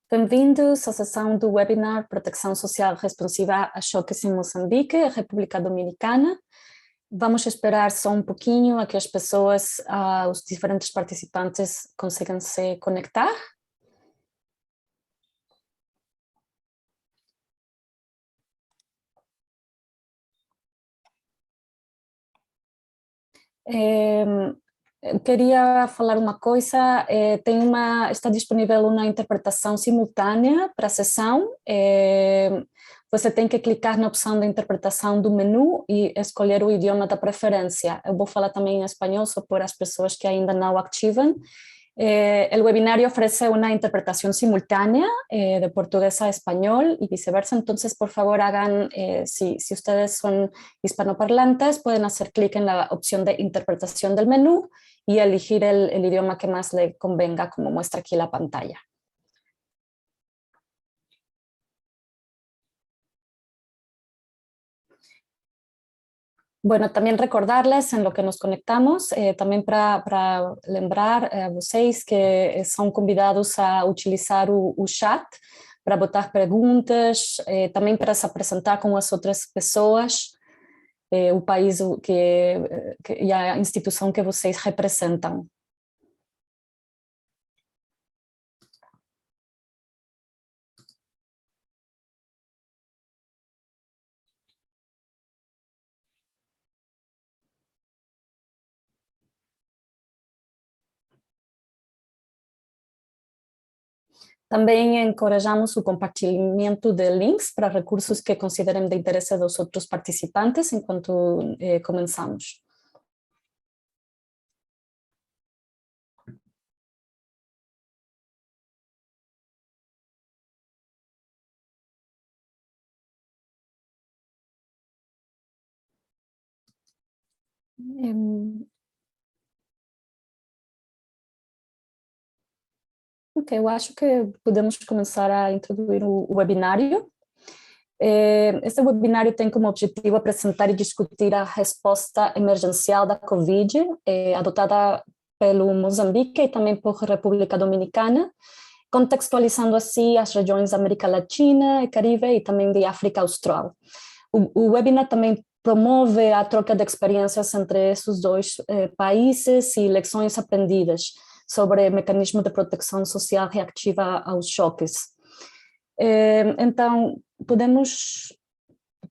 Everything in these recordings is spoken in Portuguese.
Bem-vindos à sessão do webinar Proteção Social Responsiva a Choques em Moçambique, República Dominicana. Vamos esperar só um pouquinho a que as pessoas, os diferentes participantes consigam se conectar. Queria falar uma coisa, está disponível uma interpretação simultânea para a sessão. Você tem que clicar na opção da interpretação do menu e escolher o idioma da preferência. Eu vou falar também em espanhol, só para as pessoas que ainda não ativam. El webinario ofrece una interpretación simultánea de portugués a español y viceversa, entonces por favor hagan, si ustedes son hispanoparlantes, pueden hacer clic en la opción de interpretación del menú y elegir el idioma que más le convenga, como muestra aquí la pantalla. Bueno, también recordarles en lo que nos conectamos, também para lembrar a vocês que são convidados a utilizar o chat para botar perguntas, também para se apresentar com as outras pessoas, o país e a instituição que vocês representam. Também encorajamos o compartilhamento de links para recursos que considerem de interesse dos outros participantes enquanto começamos. Ok, eu acho que podemos começar a introduzir o webinário. Este webinário tem como objetivo apresentar e discutir a resposta emergencial da Covid, adotada pelo Moçambique e também por República Dominicana, contextualizando assim as regiões da América Latina e Caribe e também de África Austral. O webinar também promove a troca de experiências entre esses dois países e lições aprendidas sobre mecanismos de proteção social reativa aos choques. Então, podemos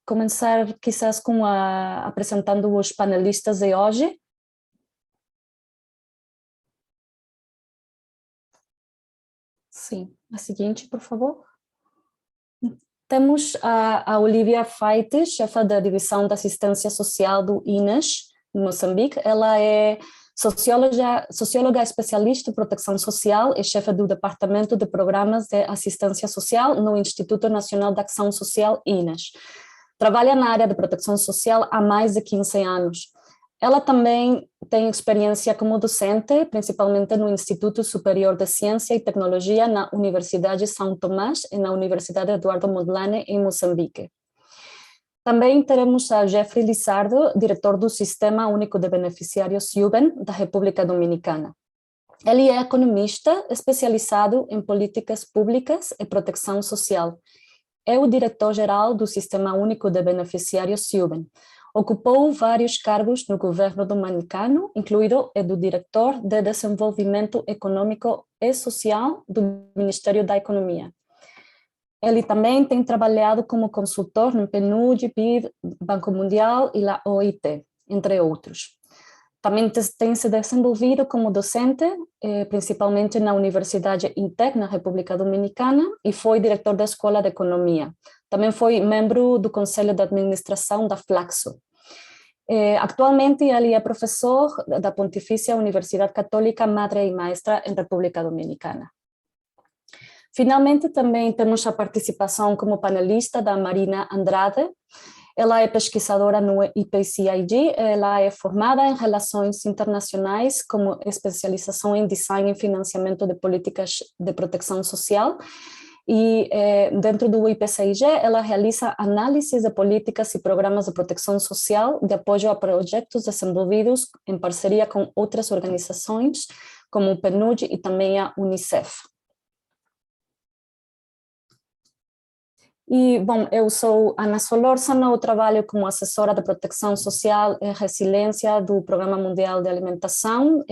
começar quizás apresentando os panelistas de hoje. Sim, a seguinte, por favor. Temos a Olivia Faite, chefe da Divisão da Assistência Social do INES, em Moçambique. Ela é socióloga especialista em proteção social e chefe do Departamento de Programas de Assistência Social no Instituto Nacional de Ação Social, INES. Trabalha na área de proteção social há mais de 15 anos. Ela também tem experiência como docente, principalmente no Instituto Superior de Ciência e Tecnologia na Universidade São Tomás e na Universidade Eduardo Mondlane, em Moçambique. Também teremos a Jeffrey Lizardo, diretor do Sistema Único de Beneficiários SUBEN, da República Dominicana. Ele é economista especializado em políticas públicas e proteção social. É o diretor-geral do Sistema Único de Beneficiários SUBEN. Ocupou vários cargos no governo dominicano, incluído o do diretor de Desenvolvimento Econômico e Social do Ministério da Economia. Ele também tem trabalhado como consultor no PNUD, BID, Banco Mundial e a OIT, entre outros. Também tem se desenvolvido como docente, principalmente na Universidade INTEC, na República Dominicana, e foi diretor da Escola de Economia. Também foi membro do Conselho de Administração da Flaxo. Atualmente ele é professor da Pontifícia Universidade Católica Madre e Maestra em República Dominicana. Finalmente, também temos a participação como panelista da Marina Andrade. Ela é pesquisadora no IPCIG, ela é formada em Relações Internacionais como especialização em Design e Financiamento de Políticas de Proteção Social e dentro do IPCIG ela realiza análises de políticas e programas de proteção social de apoio a projetos desenvolvidos em parceria com outras organizações como o PNUD e também a UNICEF. E, bom, eu sou Ana Solórzano, eu trabalho como assessora de proteção social e resiliência do Programa Mundial de Alimentação,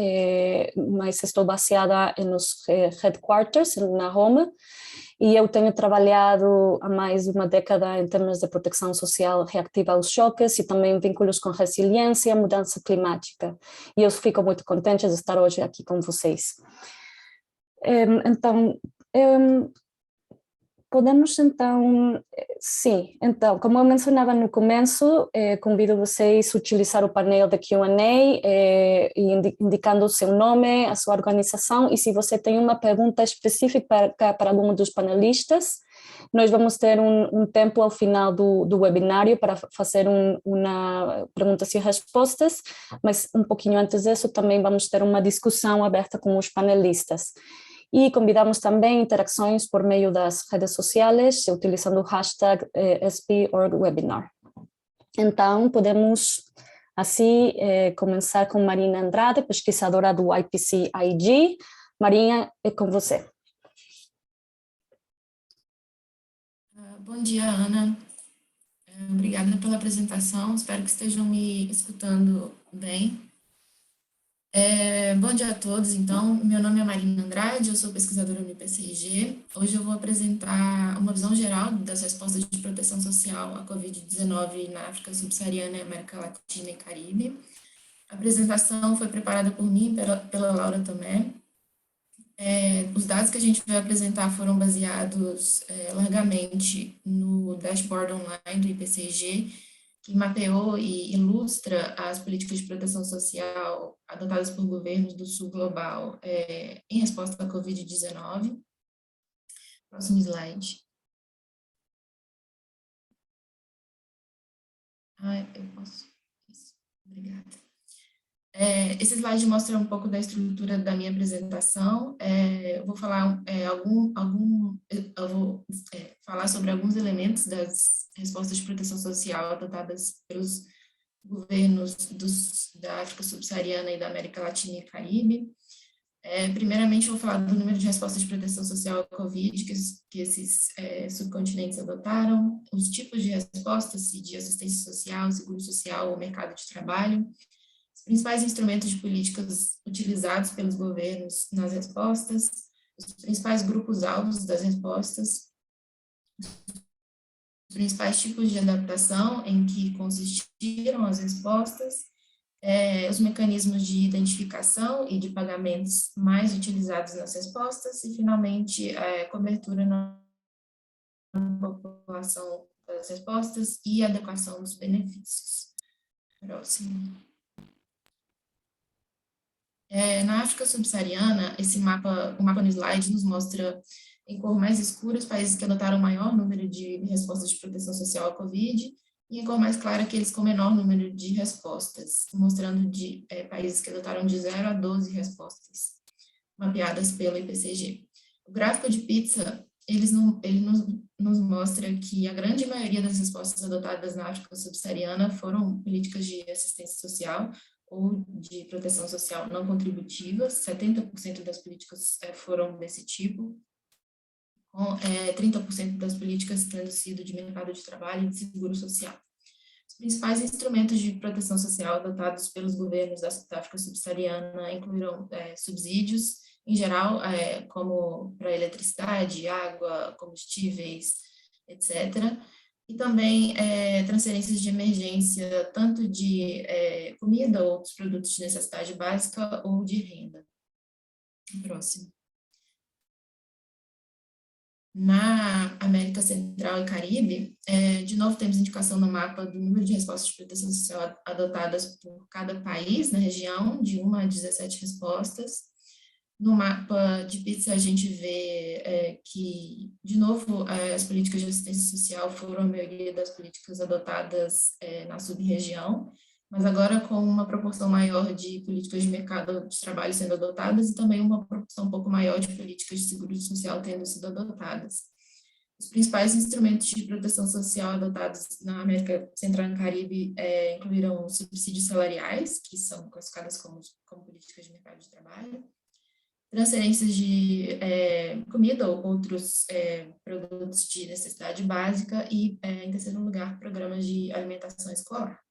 mas estou baseada nos headquarters, na Roma, e eu tenho trabalhado há mais de uma década em termos de proteção social reativa aos choques e também vínculos com resiliência e mudança climática. E eu fico muito contente de estar hoje aqui com vocês. Então, podemos então, sim, então, como eu mencionava no começo, convido vocês a utilizar o painel de Q&A, indicando o seu nome, a sua organização, e se você tem uma pergunta específica para algum dos panelistas, nós vamos ter um tempo ao final do webinário para fazer uma perguntas e respostas, mas um pouquinho antes disso também vamos ter uma discussão aberta com os panelistas. E convidamos também interações por meio das redes sociais, utilizando o hashtag SP.org.webinar. Então, podemos, assim, começar com Marina Andrade, pesquisadora do IPC-IG. Marinha, é com você. Bom dia, Ana. Obrigada pela apresentação, espero que estejam me escutando bem. Bom dia a todos, então, meu nome é Marina Andrade, eu sou pesquisadora no IPCIG. Hoje eu vou apresentar uma visão geral das respostas de proteção social à Covid-19 na África Subsaariana, América Latina e Caribe. A apresentação foi preparada por mim e pela Laura Tomé. Os dados que a gente vai apresentar foram baseados largamente no dashboard online do IPCIG, que mapeou e ilustra as políticas de proteção social adotadas por governos do sul global em resposta à Covid-19. Próximo slide. Eu posso? Isso. Obrigada. Esse slide mostra um pouco da estrutura da minha apresentação. Eu vou falar falar sobre alguns elementos das respostas de proteção social adotadas pelos governos da África Subsaariana e da América Latina e Caribe. Primeiramente, vou falar do número de respostas de proteção social à Covid que esses subcontinentes adotaram, os tipos de respostas, de assistência social, seguro social ou mercado de trabalho, os principais instrumentos de políticas utilizados pelos governos nas respostas, os principais grupos-alvos das respostas, os principais tipos de adaptação em que consistiram as respostas, os mecanismos de identificação e de pagamentos mais utilizados nas respostas e, finalmente, a cobertura na população das respostas e adequação dos benefícios. Próximo. Na África Subsaariana, o mapa no slide nos mostra em cor mais escura os países que adotaram maior número de respostas de proteção social à Covid, e em cor mais clara aqueles com menor número de respostas, mostrando países que adotaram de 0 a 12 respostas, mapeadas pelo IPCG. O gráfico de pizza, ele nos mostra que a grande maioria das respostas adotadas na África Subsaariana foram políticas de assistência social, ou de proteção social não contributivas, 70% das políticas foram desse tipo, com 30% das políticas tendo sido de mercado de trabalho e de seguro social. Os principais instrumentos de proteção social adotados pelos governos da África Subsaariana incluíram subsídios, em geral, como para eletricidade, água, combustíveis, etc., e também transferências de emergência, tanto de comida ou outros produtos de necessidade básica ou de renda. Próximo. Na América Central e Caribe, de novo temos indicação no mapa do número de respostas de proteção social adotadas por cada país na região, de 1 a 17 respostas. No mapa de pizza, a gente vê que, de novo, as políticas de assistência social foram a maioria das políticas adotadas na sub-região, mas agora com uma proporção maior de políticas de mercado de trabalho sendo adotadas e também uma proporção um pouco maior de políticas de seguro social tendo sido adotadas. Os principais instrumentos de proteção social adotados na América Central e Caribe incluíram subsídios salariais, que são classificadas como políticas de mercado de trabalho, transferências de comida ou outros produtos de necessidade básica e, em terceiro lugar, programas de alimentação escolar.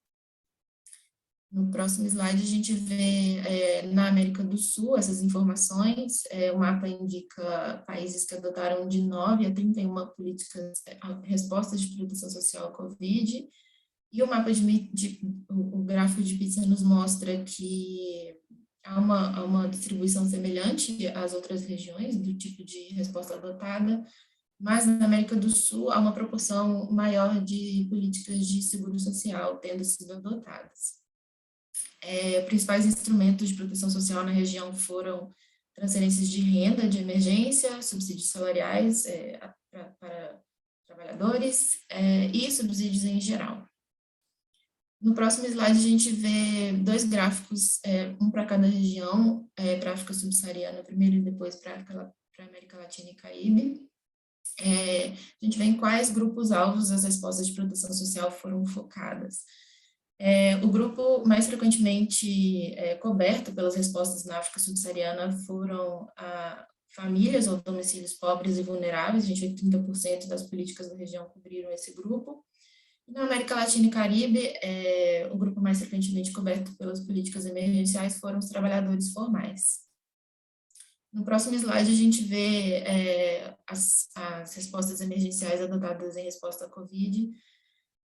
No próximo slide, a gente vê na América do Sul essas informações. O mapa indica países que adotaram de 9 a 31 políticas, respostas de proteção social à Covid. E o mapa o gráfico de pizza nos mostra que há uma distribuição semelhante às outras regiões do tipo de resposta adotada, mas na América do Sul há uma proporção maior de políticas de seguro social tendo sido adotadas. Principais instrumentos de proteção social na região foram transferências de renda de emergência, subsídios salariais para trabalhadores e subsídios em geral. No próximo slide, a gente vê dois gráficos, um para cada região, para a África subsaariana primeiro e depois para a América Latina e Caribe. A gente vê em quais grupos-alvos as respostas de proteção social foram focadas. O grupo mais frequentemente coberto pelas respostas na África subsaariana foram famílias ou domicílios pobres e vulneráveis. A gente vê que 30% das políticas da região cobriram esse grupo. Na América Latina e Caribe, o grupo mais frequentemente coberto pelas políticas emergenciais foram os trabalhadores formais. No próximo slide, a gente vê as respostas emergenciais adotadas em resposta à Covid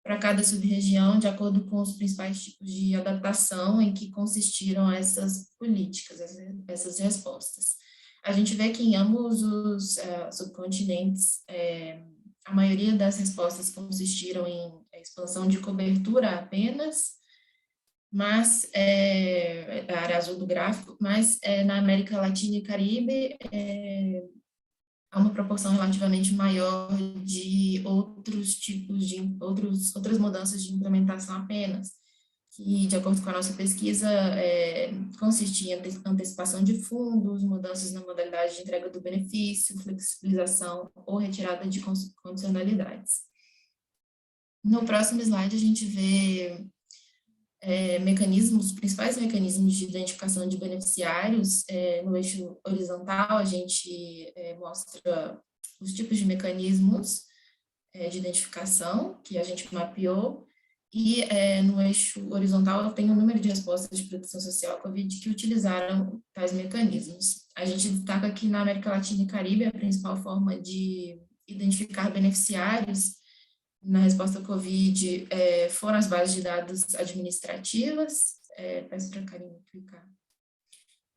para cada sub-região, de acordo com os principais tipos de adaptação em que consistiram essas políticas, essas respostas. A gente vê que em ambos os subcontinentes, a maioria das respostas consistiram em expansão de cobertura apenas, mas, a área azul do gráfico, mas na América Latina e Caribe há uma proporção relativamente maior de outros tipos de, outras mudanças de implementação apenas, que, de acordo com a nossa pesquisa, consistia em antecipação de fundos, mudanças na modalidade de entrega do benefício, flexibilização ou retirada de condicionalidades. No próximo slide, a gente vê os principais mecanismos de identificação de beneficiários. No eixo horizontal, a gente mostra os tipos de mecanismos de identificação que a gente mapeou, e no eixo horizontal tem o número de respostas de proteção social à Covid que utilizaram tais mecanismos. A gente destaca que na América Latina e Caribe a principal forma de identificar beneficiários na resposta à Covid foram as bases de dados administrativas. Peço para a Karine clicar.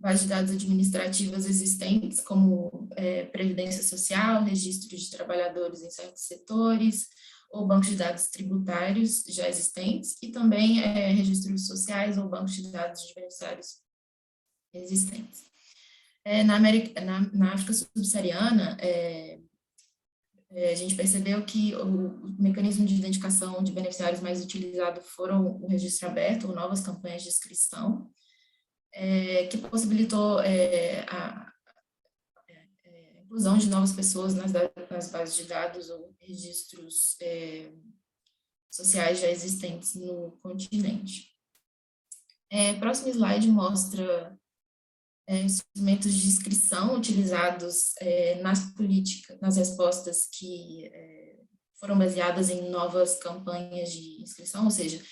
Bases de dados administrativas existentes, como Previdência Social, registro de trabalhadores em certos setores, ou bancos de dados tributários já existentes, e também registros sociais ou bancos de dados de beneficiários existentes. Na África subsaariana, a gente percebeu que o mecanismo de identificação de beneficiários mais utilizado foram o registro aberto ou novas campanhas de inscrição, que possibilitou a inclusão de novas pessoas nas bases de dados ou registros sociais já existentes no continente. Próximo slide mostra instrumentos de inscrição utilizados nas respostas que foram baseadas em novas campanhas de inscrição, ou seja,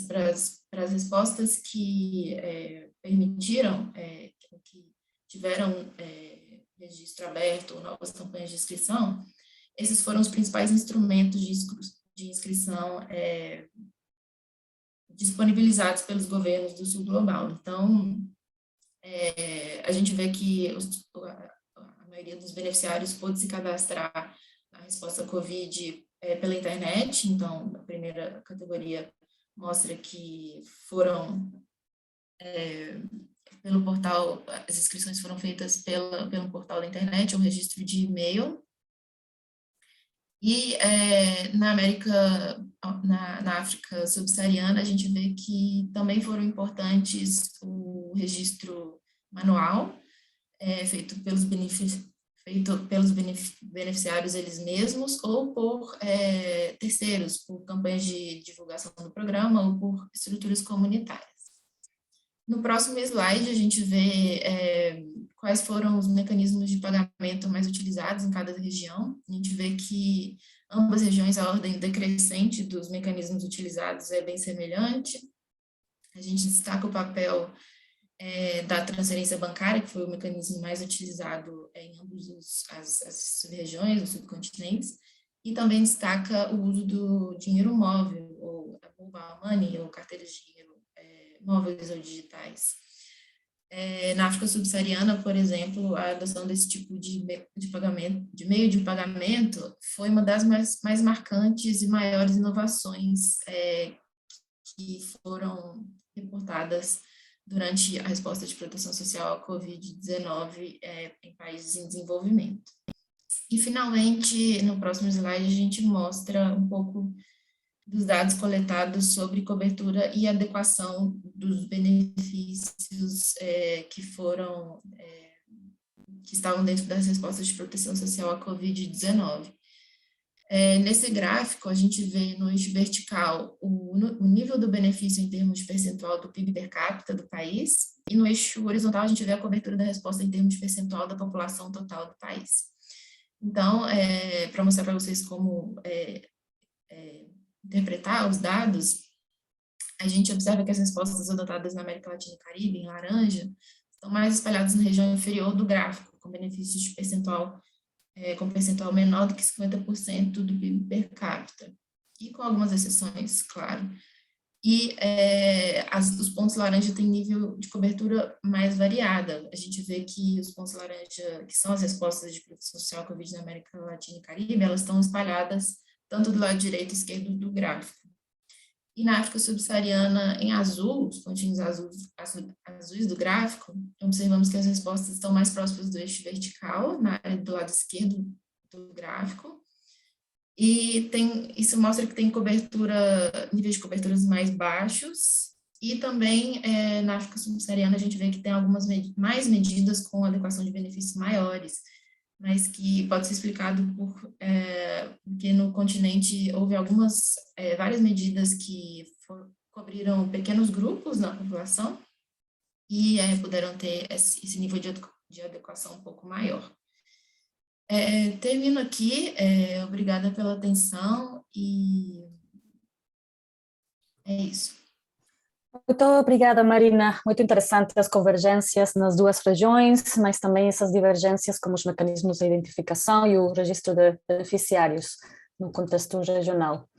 para as respostas que permitiram, que tiveram registro aberto ou novas campanhas de inscrição. Esses foram os principais instrumentos de inscrição disponibilizados pelos governos do sul global. Então, a gente vê que a maioria dos beneficiários pôde se cadastrar na resposta à Covid pela internet. Então, a primeira categoria mostra que foram pelo portal, as inscrições foram feitas pelo portal da internet, ou registro de e-mail. E na África subsaariana, a gente vê que também foram importantes o registro manual, feito pelos beneficiários eles mesmos, ou por terceiros, por campanhas de divulgação do programa, ou por estruturas comunitárias. No próximo slide, a gente vê quais foram os mecanismos de pagamento mais utilizados em cada região. A gente vê que ambas regiões, a ordem decrescente dos mecanismos utilizados é bem semelhante. A gente destaca o papel da transferência bancária, que foi o mecanismo mais utilizado em ambas as sub-regiões, os subcontinentes, e também destaca o uso do dinheiro móvel, ou a mobile money, ou carteiras de dinheiro móveis ou digitais. Na África subsaariana, por exemplo, a adoção desse tipo de pagamento, de meio de pagamento, foi uma das mais marcantes e maiores inovações que foram reportadas durante a resposta de proteção social à Covid-19 em países em desenvolvimento. E, finalmente, no próximo slide, a gente mostra um pouco dos dados coletados sobre cobertura e adequação dos benefícios que estavam dentro das respostas de proteção social à Covid-19. Nesse gráfico, a gente vê no eixo vertical o nível do benefício em termos de percentual do PIB per capita do país, e no eixo horizontal a gente vê a cobertura da resposta em termos de percentual da população total do país. Então, para mostrar para vocês como interpretar os dados, a gente observa que as respostas adotadas na América Latina e Caribe, em laranja, estão mais espalhadas na região inferior do gráfico, com benefícios de percentual com percentual menor do que 50% do PIB per capita, e com algumas exceções, claro. E os pontos laranja têm nível de cobertura mais variada. A gente vê que os pontos laranja, que são as respostas de proteção social à Covid na América Latina e Caribe, elas estão espalhadas tanto do lado direito e esquerdo do gráfico. E na África subsaariana, em azul, os pontinhos azuis do gráfico, observamos que as respostas estão mais próximas do eixo vertical, na área do lado esquerdo do gráfico. E isso mostra que tem níveis de coberturas mais baixos. E também, na África subsaariana, a gente vê que tem algumas mais medidas com adequação de benefícios maiores, mas que pode ser explicado porque no continente houve várias medidas que cobriram pequenos grupos na população e puderam ter esse nível de adequação um pouco maior. Termino aqui, obrigada pela atenção e é isso. Muito obrigada, Marina. Muito interessante as convergências nas duas regiões, mas também essas divergências como os mecanismos de identificação e o registro de beneficiários no contexto regional.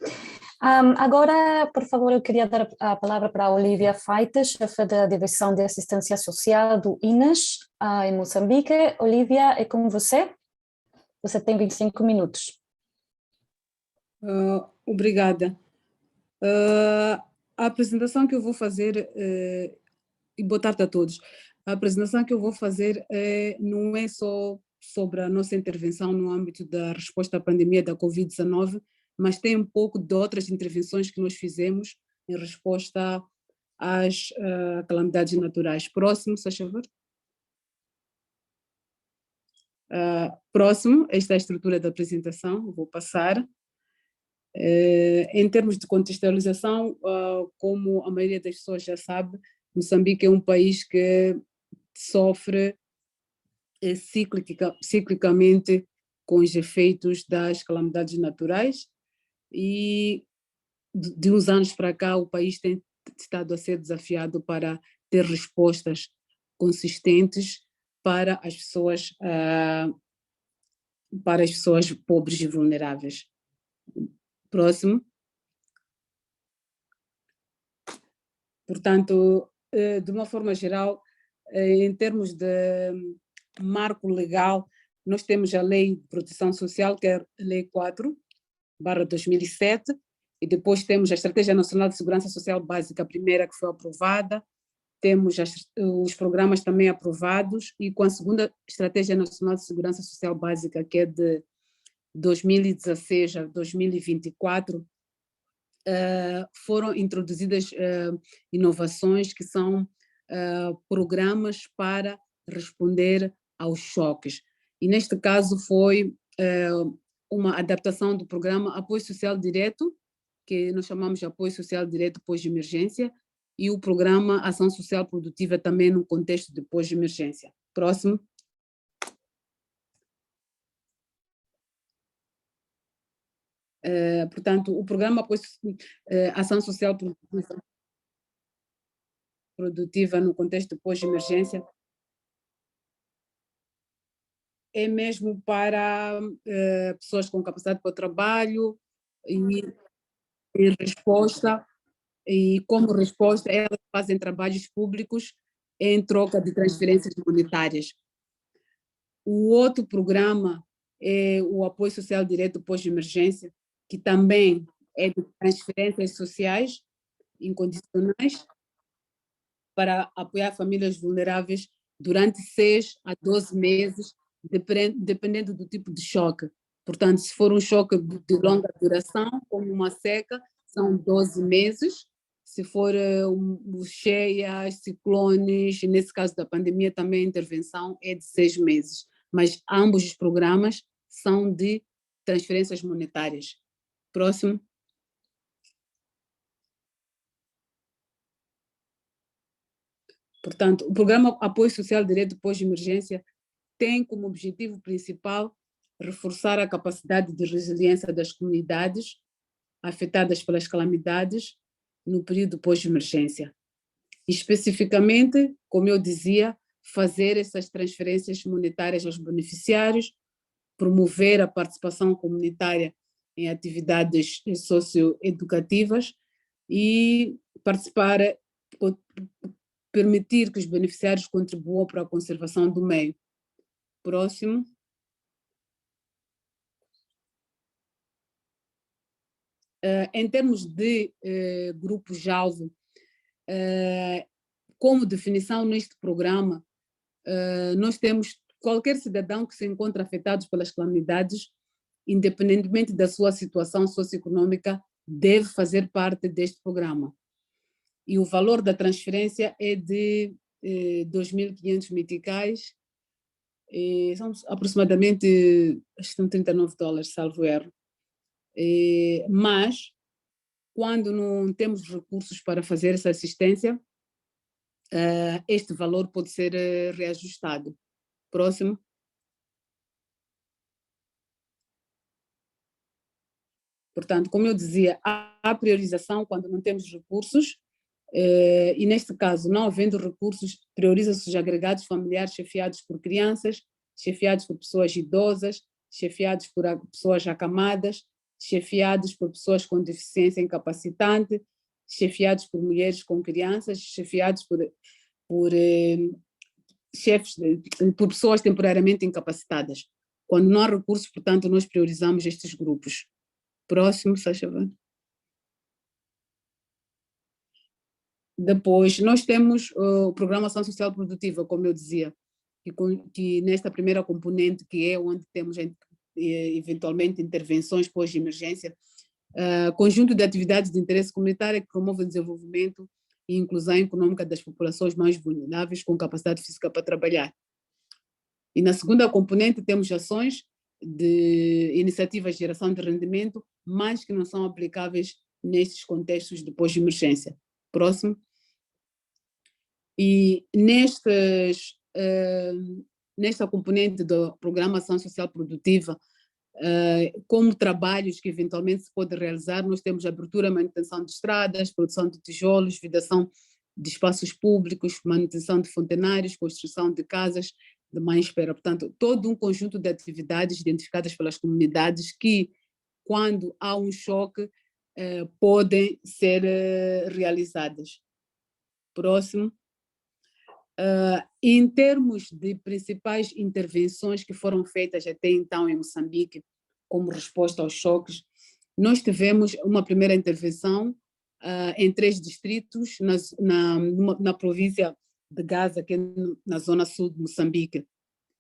Agora, por favor, eu queria dar a palavra para a Olivia Faites, chefe da Divisão de Assistência Social do INAS, em Moçambique. Olivia, é com você. Você tem 25 minutos. Obrigada. A apresentação que eu vou fazer, e boa tarde a todos, a apresentação que eu vou fazer não é só sobre a nossa intervenção no âmbito da resposta à pandemia da Covid-19, mas tem um pouco de outras intervenções que nós fizemos em resposta às calamidades naturais. Próximo, se faz favor. Próximo, esta é a estrutura da apresentação, vou passar. Em termos de contextualização, como a maioria das pessoas já sabe, Moçambique é um país que sofre ciclicamente com os efeitos das calamidades naturais e de uns anos para cá o país tem estado a ser desafiado para ter respostas consistentes para as pessoas pobres e vulneráveis. Próximo. Portanto, de uma forma geral, em termos de marco legal, nós temos a Lei de Proteção Social, que é a Lei 4/2007, e depois temos a Estratégia Nacional de Segurança Social Básica, a primeira que foi aprovada, temos os programas também aprovados, e com a segunda Estratégia Nacional de Segurança Social Básica, que é de 2016 a 2024, foram introduzidas inovações que são programas para responder aos choques. E neste caso foi uma adaptação do programa Apoio Social Direto, que nós chamamos de Apoio Social Direto pós-emergência, e o programa Ação Social Produtiva também no contexto de pós-emergência. Próximo. Portanto, o programa Ação Social Produtiva no contexto de pós-emergência é mesmo para pessoas com capacidade para o trabalho e em resposta, e como resposta elas fazem trabalhos públicos em troca de transferências monetárias. O outro programa é o Apoio Social Direto pós-emergência, que também é de transferências sociais incondicionais para apoiar famílias vulneráveis durante 6 a 12 meses, dependendo do tipo de choque. Portanto, se for um choque de longa duração, como uma seca, são 12 meses. Se for cheias, ciclones, nesse caso da pandemia também a intervenção é de 6 meses. Mas ambos os programas são de transferências monetárias. Próximo. Portanto, o programa Apoio Social Direto pós-emergência tem como objetivo principal reforçar a capacidade de resiliência das comunidades afetadas pelas calamidades no período pós-emergência. Especificamente, como eu dizia, fazer essas transferências monetárias aos beneficiários, promover a participação comunitária em atividades socioeducativas e participar, permitir que os beneficiários contribuam para a conservação do meio. Próximo. Em termos de grupos-alvo, como definição neste programa, nós temos qualquer cidadão que se encontra afetado pelas calamidades, independentemente da sua situação socioeconômica, deve fazer parte deste programa. E o valor da transferência é de 2.500 meticais, são aproximadamente, acho que são $39, salvo erro. Mas, quando não temos recursos para fazer essa assistência, este valor pode ser reajustado. Próximo. Portanto, como eu dizia, há priorização quando não temos recursos, e neste caso, não havendo recursos, prioriza-se os agregados familiares chefiados por crianças, chefiados por pessoas idosas, chefiados por pessoas acamadas, chefiados por pessoas com deficiência incapacitante, chefiados por mulheres com crianças, chefiados por pessoas temporariamente incapacitadas. Quando não há recursos, portanto, nós priorizamos estes grupos. Próximo, Sacha. Depois, nós temos o Programa Ação Social Produtiva, como eu dizia, que nesta primeira componente, que é onde temos eventualmente intervenções pós-emergência, conjunto de atividades de interesse comunitário que promove o desenvolvimento e inclusão econômica das populações mais vulneráveis com capacidade física para trabalhar. E na segunda componente temos ações de iniciativas de geração de rendimento, mas que não são aplicáveis nestes contextos de pós-emergência. Próximo. E nesta componente do Programa Ação Social Produtiva, como trabalhos que eventualmente se pode realizar, nós temos abertura e manutenção de estradas, produção de tijolos, vidação de espaços públicos, manutenção de fontenários, construção de casas de má espera. Portanto, todo um conjunto de atividades identificadas pelas comunidades que, quando há um choque, podem ser realizadas. Próximo. Em termos de principais intervenções que foram feitas até então em Moçambique, como resposta aos choques, nós tivemos uma primeira intervenção em 3 distritos, na província de Gaza, que é na zona sul de Moçambique.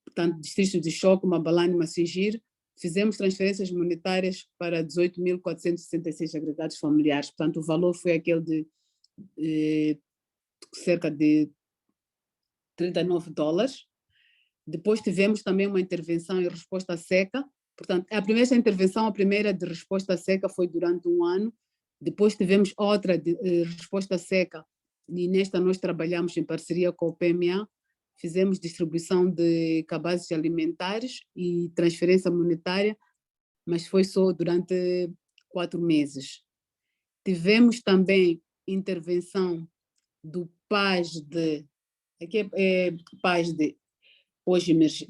Portanto, distritos de Choco, Mabalane e Macingir, fizemos transferências monetárias para 18.466 agregados familiares. Portanto, o valor foi aquele de cerca de $39. Depois tivemos também uma intervenção em resposta à seca. Portanto, a primeira de resposta à seca foi durante um ano. Depois tivemos outra de resposta à seca e nesta nós trabalhamos em parceria com o PMA, fizemos distribuição de cabazes alimentares e transferência monetária, mas foi só durante 4 meses. Tivemos também intervenção do PASDE, aqui PASDE,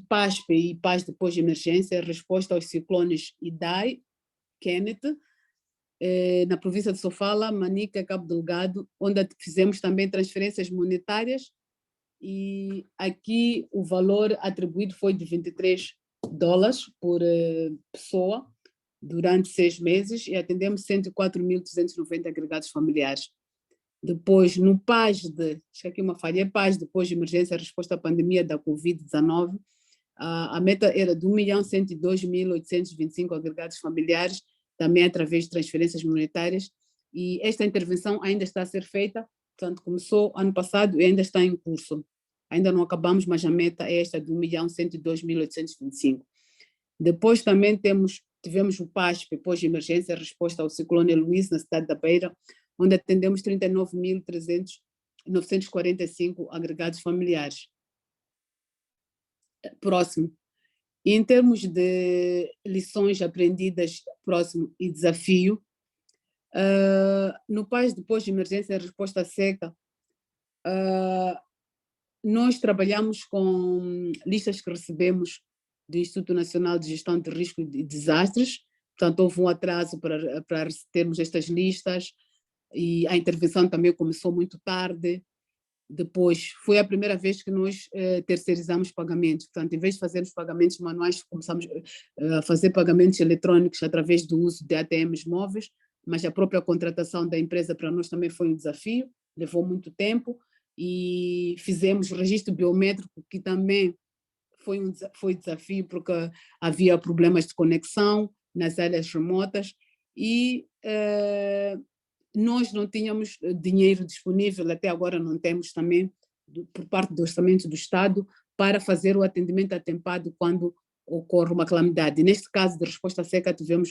PASP e PAS de pós-emergência, resposta aos ciclones Idai, Kenneth, na província de Sofala, Manica, Cabo Delgado, onde fizemos também transferências monetárias, e aqui o valor atribuído foi de $23 por pessoa durante 6 meses, e atendemos 104.290 agregados familiares. Depois, no PASDE, acho que aqui uma falha, PASDE, depois de emergência, resposta à pandemia da Covid-19, a meta era de 1.102.825 agregados familiares, também através de transferências monetárias, e esta intervenção ainda está a ser feita, portanto, começou ano passado e ainda está em curso. Ainda não acabamos, mas a meta é esta de 1.102.825. Depois também tivemos o PASP, pós-emergência, resposta ao ciclone Luís, na cidade da Beira, onde atendemos 39.945 agregados familiares. Próximo. E em termos de lições aprendidas, próximo, e desafio, no PAS, depois de emergência, resposta seca, nós trabalhamos com listas que recebemos do Instituto Nacional de Gestão de Risco e Desastres, portanto houve um atraso para termos estas listas, e a intervenção também começou muito tarde. Depois, foi a primeira vez que nós terceirizamos pagamentos, portanto, em vez de fazermos pagamentos manuais, começamos a fazer pagamentos eletrônicos através do uso de ATMs móveis, mas a própria contratação da empresa para nós também foi um desafio, levou muito tempo, e fizemos registro biométrico, que também foi desafio, porque havia problemas de conexão nas áreas remotas, e nós não tínhamos dinheiro disponível, até agora não temos também, por parte do orçamento do Estado, para fazer o atendimento atempado quando ocorre uma calamidade. Neste caso de resposta seca, tivemos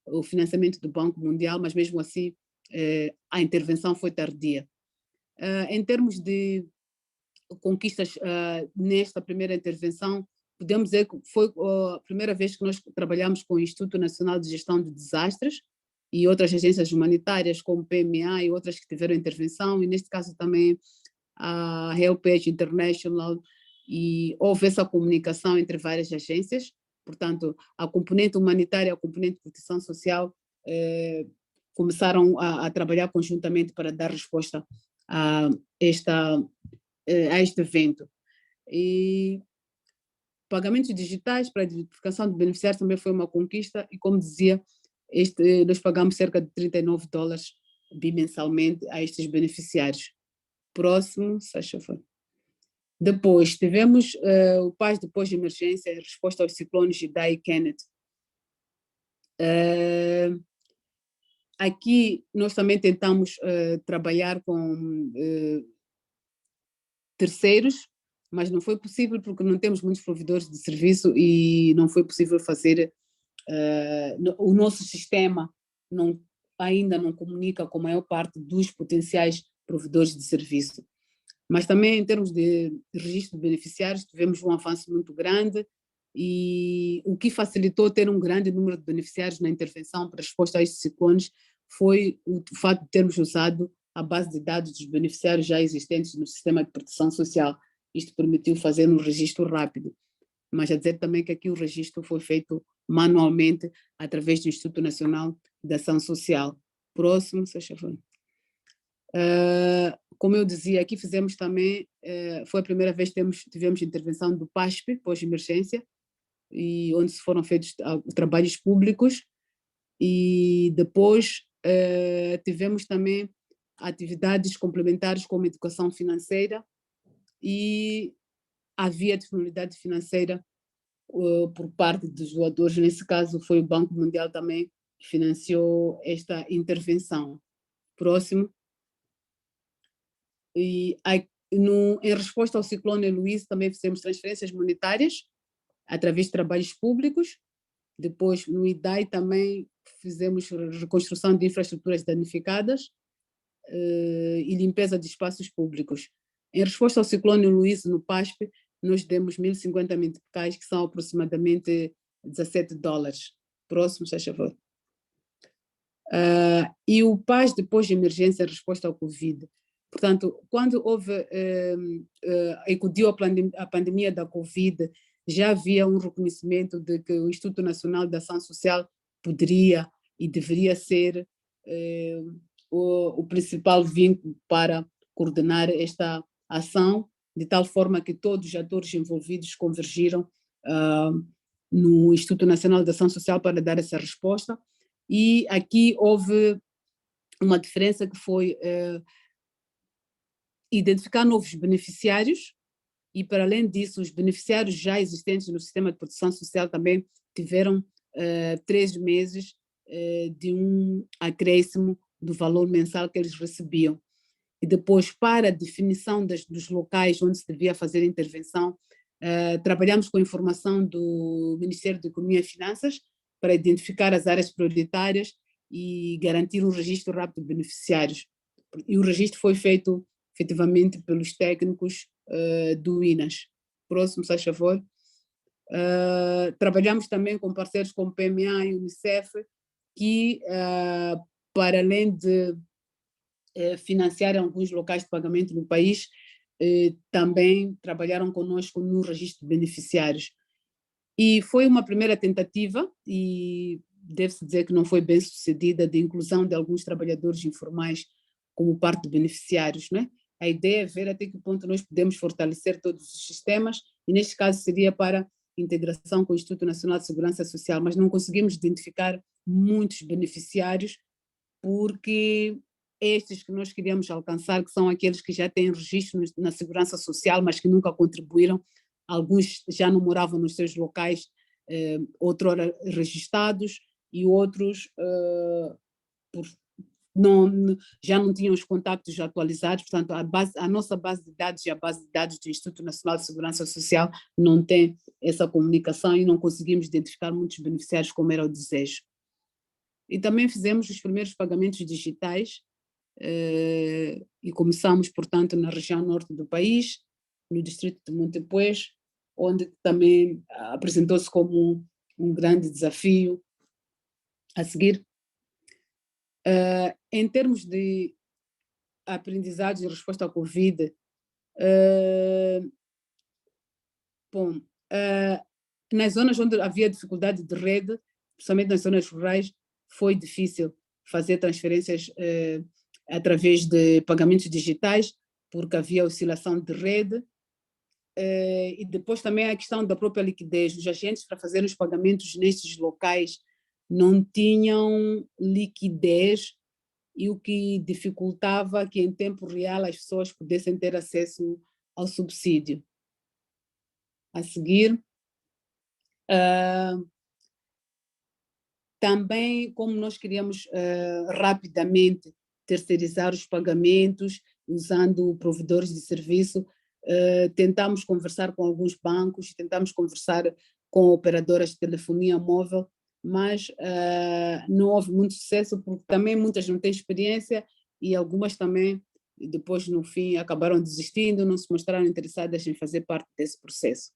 o financiamento do Banco Mundial, mas mesmo assim a intervenção foi tardia. Em termos de conquistas nesta primeira intervenção, podemos dizer que foi a primeira vez que nós trabalhamos com o Instituto Nacional de Gestão de Desastres e outras agências humanitárias, como o PMA e outras que tiveram intervenção, e neste caso também a Helpage International, e houve essa comunicação entre várias agências. Portanto, a componente humanitária e a componente de proteção social começaram a trabalhar conjuntamente para dar resposta a este evento. E pagamentos digitais para a identificação de beneficiários também foi uma conquista, e como dizia, nós pagamos cerca de $39 bimensalmente a estes beneficiários. Próximo, se achou. Depois tivemos o PAS depois de emergência, resposta aos ciclones Idai e Kenneth. Aqui nós também tentamos trabalhar com terceiros, mas não foi possível porque não temos muitos provedores de serviço e não foi possível fazer. O nosso sistema ainda não comunica com a maior parte dos potenciais provedores de serviço. Mas também em termos de registro de beneficiários tivemos um avanço muito grande, e o que facilitou ter um grande número de beneficiários na intervenção para resposta a estes ciclones foi o fato de termos usado a base de dados dos beneficiários já existentes no sistema de proteção social. Isto permitiu fazer um registro rápido. Mas a dizer também que aqui o registro foi feito manualmente através do Instituto Nacional de Ação Social. Próximo, se achou. Como eu dizia, aqui fizemos também, foi a primeira vez que tivemos intervenção do PASP, pós-emergência, e onde se foram feitos trabalhos públicos, e depois tivemos também atividades complementares como educação financeira, e havia disponibilidade financeira por parte dos doadores. Nesse caso foi o Banco Mundial também que financiou esta intervenção. Próximo. E em resposta ao ciclone Luís também fizemos transferências monetárias através de trabalhos públicos. Depois no IDAI também fizemos reconstrução de infraestruturas danificadas. e limpeza de espaços públicos. Em resposta ao ciclone Luís no PASP, nós demos 1.050 meticais, que são aproximadamente $17. Próximo, se favor. E o PAS depois de emergência em resposta ao Covid. Portanto, quando eclodiu a pandemia da Covid, já havia um reconhecimento de que o Instituto Nacional de Ação Social poderia e deveria ser o principal vínculo para coordenar esta ação, de tal forma que todos os atores envolvidos convergiram no Instituto Nacional de Ação Social para dar essa resposta. E aqui houve uma diferença que foi identificar novos beneficiários e, para além disso, os beneficiários já existentes no sistema de proteção social também tiveram 3 meses de um acréscimo do valor mensal que eles recebiam. E depois, para a definição dos locais onde se devia fazer a intervenção, trabalhamos com a informação do Ministério da Economia e Finanças para identificar as áreas prioritárias e garantir um registro rápido de beneficiários. E o registro foi feito, efetivamente, pelos técnicos do INAS. Próximo, se faz favor. Trabalhamos também com parceiros como PMA e Unicef, que, para além de financiarem alguns locais de pagamento no país, também trabalharam conosco no registro de beneficiários. E foi uma primeira tentativa, e deve-se dizer que não foi bem sucedida, de inclusão de alguns trabalhadores informais como parte de beneficiários, né? A ideia é ver até que ponto nós podemos fortalecer todos os sistemas, e neste caso seria para integração com o Instituto Nacional de Segurança Social, mas não conseguimos identificar muitos beneficiários, porque estes que nós queríamos alcançar, que são aqueles que já têm registro na Segurança Social, mas que nunca contribuíram, alguns já não moravam nos seus locais outrora registados, e outros já não tinham os contactos atualizados. Portanto, a nossa base de dados e a base de dados do Instituto Nacional de Segurança Social não tem essa comunicação, e não conseguimos identificar muitos beneficiários como era o desejo. E também fizemos os primeiros pagamentos digitais, e começamos, portanto, na região norte do país, no distrito de Montepuez, onde também apresentou-se como um grande desafio. A seguir, em termos de aprendizados e resposta à Covid, nas zonas onde havia dificuldade de rede, principalmente nas zonas rurais, foi difícil fazer transferências através de pagamentos digitais, porque havia oscilação de rede. E depois também a questão da própria liquidez. Os agentes, para fazer os pagamentos nestes locais, não tinham liquidez, e o que dificultava que em tempo real as pessoas pudessem ter acesso ao subsídio. A seguir, também, como nós queríamos rapidamente terceirizar os pagamentos usando provedores de serviço, tentamos conversar com alguns bancos, tentamos conversar com operadoras de telefonia móvel, mas não houve muito sucesso, porque também muitas não têm experiência, e algumas também, depois no fim, acabaram desistindo, não se mostraram interessadas em fazer parte desse processo.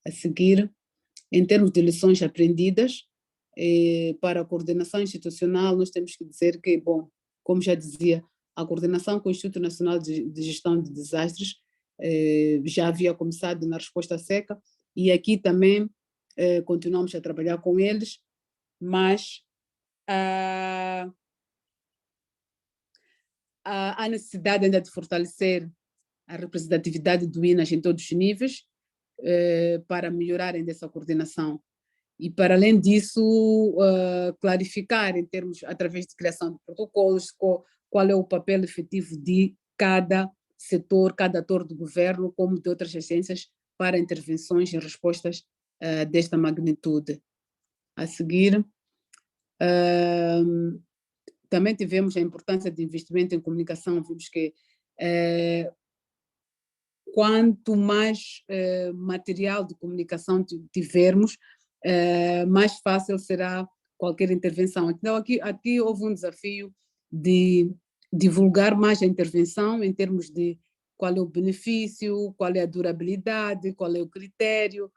A seguir, em termos de lições aprendidas, para a coordenação institucional, nós temos que dizer que, bom, como já dizia, a coordenação com o Instituto Nacional de Gestão de Desastres já havia começado na resposta seca, e aqui também continuamos a trabalhar com eles, mas há necessidade ainda de fortalecer a representatividade do INAS em todos os níveis, para melhorarem dessa coordenação. E, para além disso, clarificar em termos, através de criação de protocolos, qual é o papel efetivo de cada setor, cada ator do governo, como de outras agências, para intervenções e respostas desta magnitude. A seguir, também tivemos a importância de investimento em comunicação. Vimos que quanto mais material de comunicação tivermos, mais fácil será qualquer intervenção. Então, aqui houve um desafio de divulgar mais a intervenção em termos de qual é o benefício, qual é a durabilidade, qual é o critério,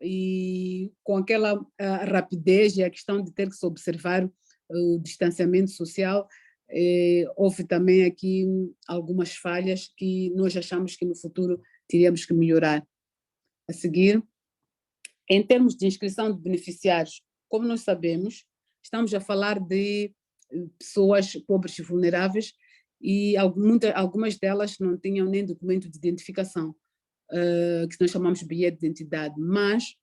e com aquela rapidez e a questão de ter que se observar o distanciamento social, houve também aqui algumas falhas que nós achamos que no futuro teríamos que melhorar. A seguir, em termos de inscrição de beneficiários, como nós sabemos, estamos a falar de pessoas pobres e vulneráveis e algumas delas não tinham nem documento de identificação, que nós chamamos de bilhete de identidade, mas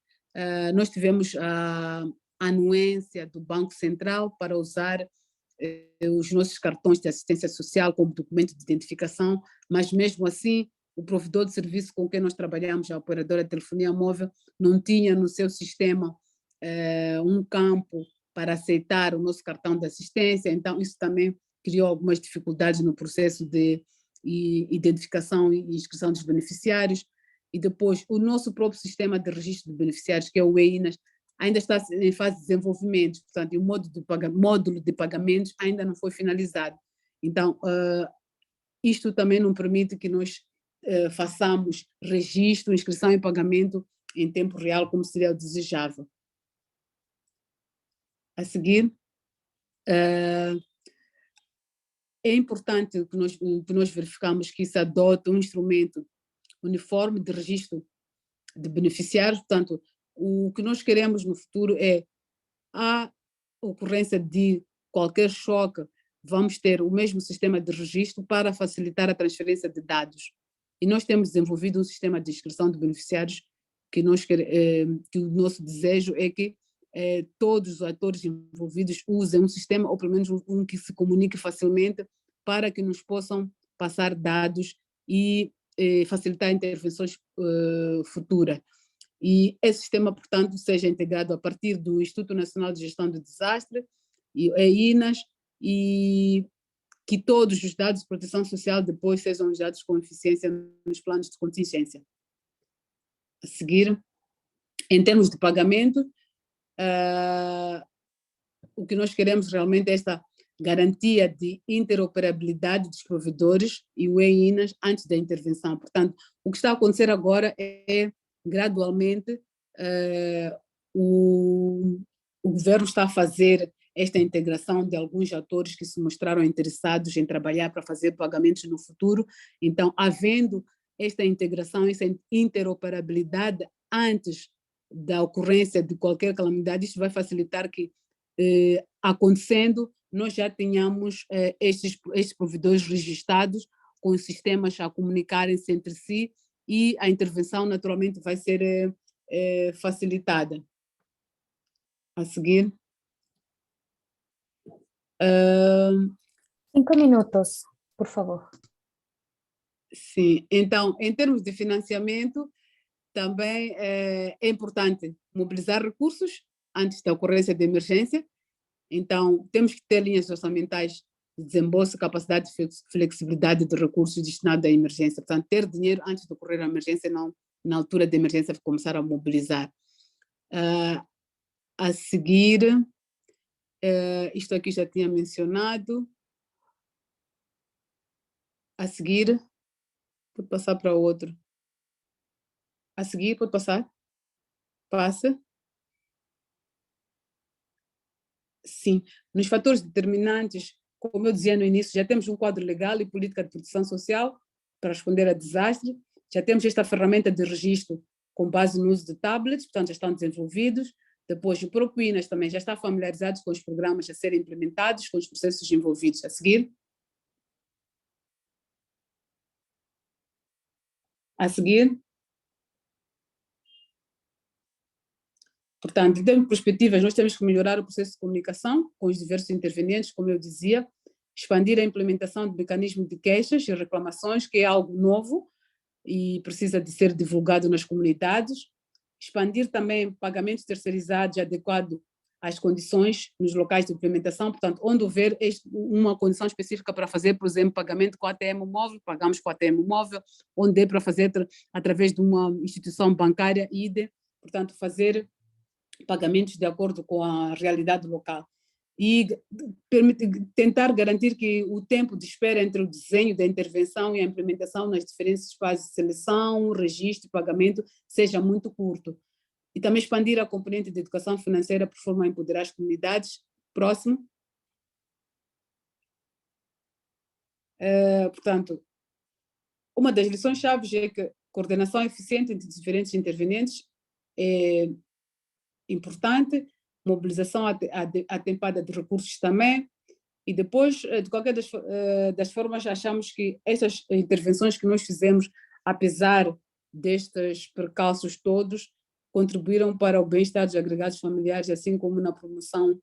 nós tivemos a anuência do Banco Central para usar os nossos cartões de assistência social como documento de identificação, mas mesmo assim o provedor de serviço com quem nós trabalhamos, a operadora de telefonia móvel, não tinha no seu sistema um campo para aceitar o nosso cartão de assistência, então isso também criou algumas dificuldades no processo de identificação e inscrição dos beneficiários. E depois o nosso próprio sistema de registro de beneficiários, que é o EINAS, ainda está em fase de desenvolvimento, portanto, o módulo de pagamentos ainda não foi finalizado. Então, isto também não permite que nós façamos registro, inscrição e pagamento em tempo real, como seria o desejável. A seguir, é importante que nós verificamos que isso adota um instrumento uniforme de registro de beneficiários. Portanto, o que nós queremos no futuro é a ocorrência de qualquer choque, vamos ter o mesmo sistema de registro para facilitar a transferência de dados. E nós temos desenvolvido um sistema de inscrição de beneficiários que o nosso desejo é que todos os atores envolvidos usem um sistema, ou pelo menos um que se comunique facilmente, para que nos possam passar dados e facilitar intervenções futuras. E esse sistema, portanto, seja integrado a partir do Instituto Nacional de Gestão de Desastre, e a INAS, e que todos os dados de proteção social depois sejam usados com eficiência nos planos de contingência. A seguir, em termos de pagamento, o que nós queremos realmente é esta garantia de interoperabilidade dos provedores e o EINAS antes da intervenção. Portanto, o que está a acontecer agora é, gradualmente, o governo está a fazer esta integração de alguns atores que se mostraram interessados em trabalhar para fazer pagamentos no futuro. Então, havendo esta integração, essa interoperabilidade antes da ocorrência de qualquer calamidade, isso vai facilitar que, acontecendo, nós já tenhamos estes provedores registrados com os sistemas a comunicarem-se entre si e a intervenção naturalmente vai ser facilitada. A seguir. 5 minutos, por favor. Sim, então, em termos de financiamento, também é importante mobilizar recursos antes da ocorrência de emergência. Então, temos que ter linhas orçamentais de desembolso, capacidade de flexibilidade de recursos destinados à emergência. Portanto, ter dinheiro antes de ocorrer a emergência, não na altura da emergência começar a mobilizar. A seguir, isto aqui já tinha mencionado. A seguir, pode passar para outro. A seguir, pode passar? Passa. Sim, nos fatores determinantes, como eu dizia no início, já temos um quadro legal e política de proteção social para responder a desastre, já temos esta ferramenta de registro com base no uso de tablets, portanto já estão desenvolvidos. Depois o próprio INAS também já está familiarizado com os programas a serem implementados, com os processos envolvidos. A seguir. A seguir. Portanto, em termos de perspectivas, nós temos que melhorar o processo de comunicação com os diversos intervenientes, como eu dizia, expandir a implementação do mecanismo de queixas e reclamações, que é algo novo e precisa de ser divulgado nas comunidades, expandir também pagamentos terceirizados adequados às condições nos locais de implementação, portanto, onde houver uma condição específica para fazer, por exemplo, pagamento com ATM móvel, pagamos com ATM móvel, onde é para fazer através de uma instituição bancária, IDE, portanto, fazer pagamentos de acordo com a realidade local. e tentar garantir que o tempo de espera entre o desenho da intervenção e a implementação nas diferentes fases de seleção, registro e pagamento seja muito curto. E também expandir a componente de educação financeira por forma a empoderar as comunidades. Próximo. Portanto, uma das lições-chave é que coordenação eficiente entre diferentes intervenientes é importante, mobilização atempada de recursos também, e depois, de qualquer das formas, achamos que essas intervenções que nós fizemos, apesar destes percalços todos, contribuíram para o bem-estar dos agregados familiares, assim como na promoção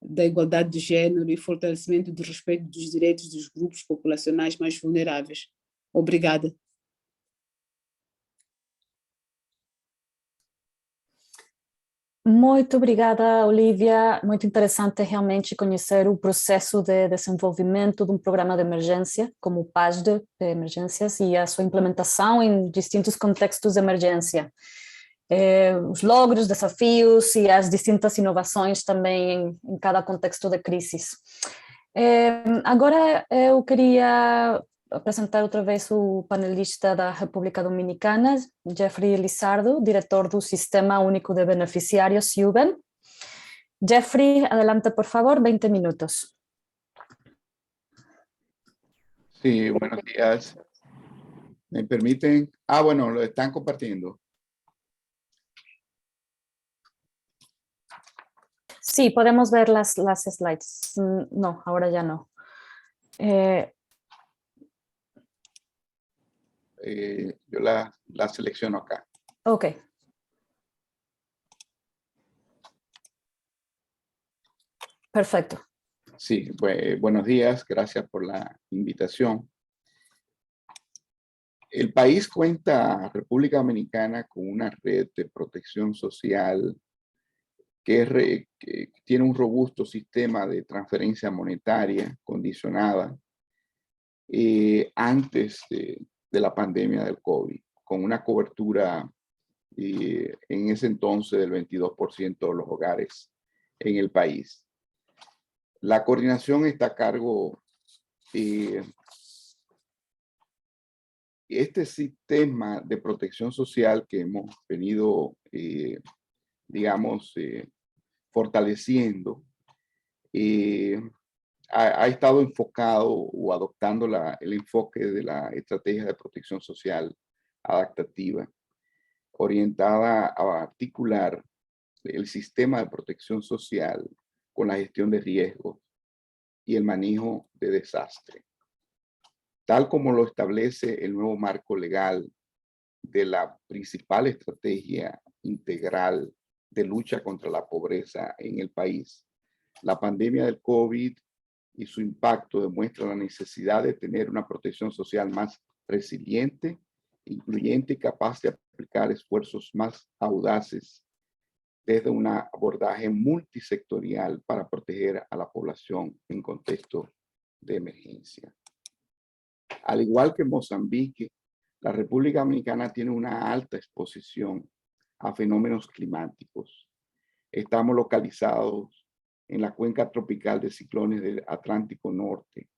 da igualdade de género e fortalecimento do respeito dos direitos dos grupos populacionais mais vulneráveis. Obrigada. Muito obrigada, Olivia. Muito interessante realmente conhecer o processo de desenvolvimento de um programa de emergência, como o PASD de emergências, e a sua implementação em distintos contextos de emergência. Os logros, desafios e as distintas inovações também em cada contexto de crises. Agora eu queria apresentar outra vez o panelista da República Dominicana, Jeffrey Lizardo, diretor do Sistema Único de Beneficiarios, SUBEN. Jeffrey, adelante por favor, 20 minutos. Sí, buenos días. ¿Me permiten? Bueno, lo están compartiendo. Sí, podemos ver las slides. No, ahora ya no. Yo la selecciono acá. Ok. Perfecto. Sí, buenos días, gracias por la invitación. El país cuenta, República Dominicana, con una red de protección social que tiene un robusto sistema de transferencia monetaria condicionada antes de la pandemia del COVID, con una cobertura en ese entonces del 22% de los hogares en el país. La coordinación está a cargo este sistema de protección social que hemos venido, digamos, fortaleciendo, ha estado enfocado o adoptando el enfoque de la estrategia de protección social adaptativa, orientada a articular el sistema de protección social con la gestión de riesgos y el manejo de desastre, tal como lo establece el nuevo marco legal de la principal estrategia integral de lucha contra la pobreza en el país. La pandemia del COVID y su impacto demuestra la necesidad de tener una protección social más resiliente, incluyente y capaz de aplicar esfuerzos más audaces desde un abordaje multisectorial para proteger a la población en contexto de emergencia. Al igual que Mozambique, la República Dominicana tiene una alta exposición a fenómenos climáticos. Estamos localizados en la cuenca tropical de ciclones del Atlántico Norte.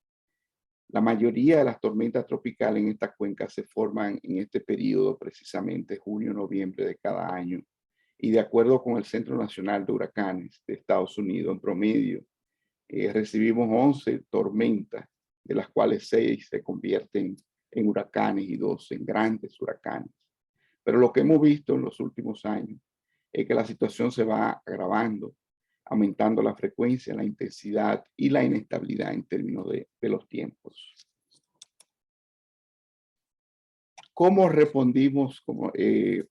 La mayoría de las tormentas tropicales en esta cuenca se forman en este periodo, precisamente junio-noviembre de cada año. Y de acuerdo con el Centro Nacional de Huracanes de Estados Unidos, en promedio, recibimos 11 tormentas, de las cuales 6 se convierten en huracanes y 2 en grandes huracanes. Pero lo que hemos visto en los últimos años es que la situación se va agravando, aumentando la frecuencia, la intensidad y la inestabilidad en términos de los tiempos. ¿Cómo respondimos como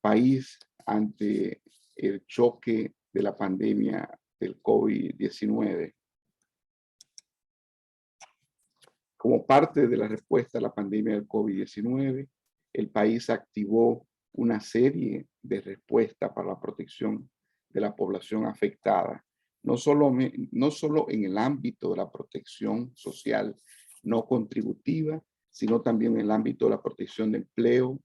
país ante el choque de la pandemia del COVID-19? Como parte de la respuesta a la pandemia del COVID-19, el país activó una serie de respuestas para la protección de la población afectada, no solo en el ámbito de la protección social no contributiva, sino también en el ámbito de la protección de empleo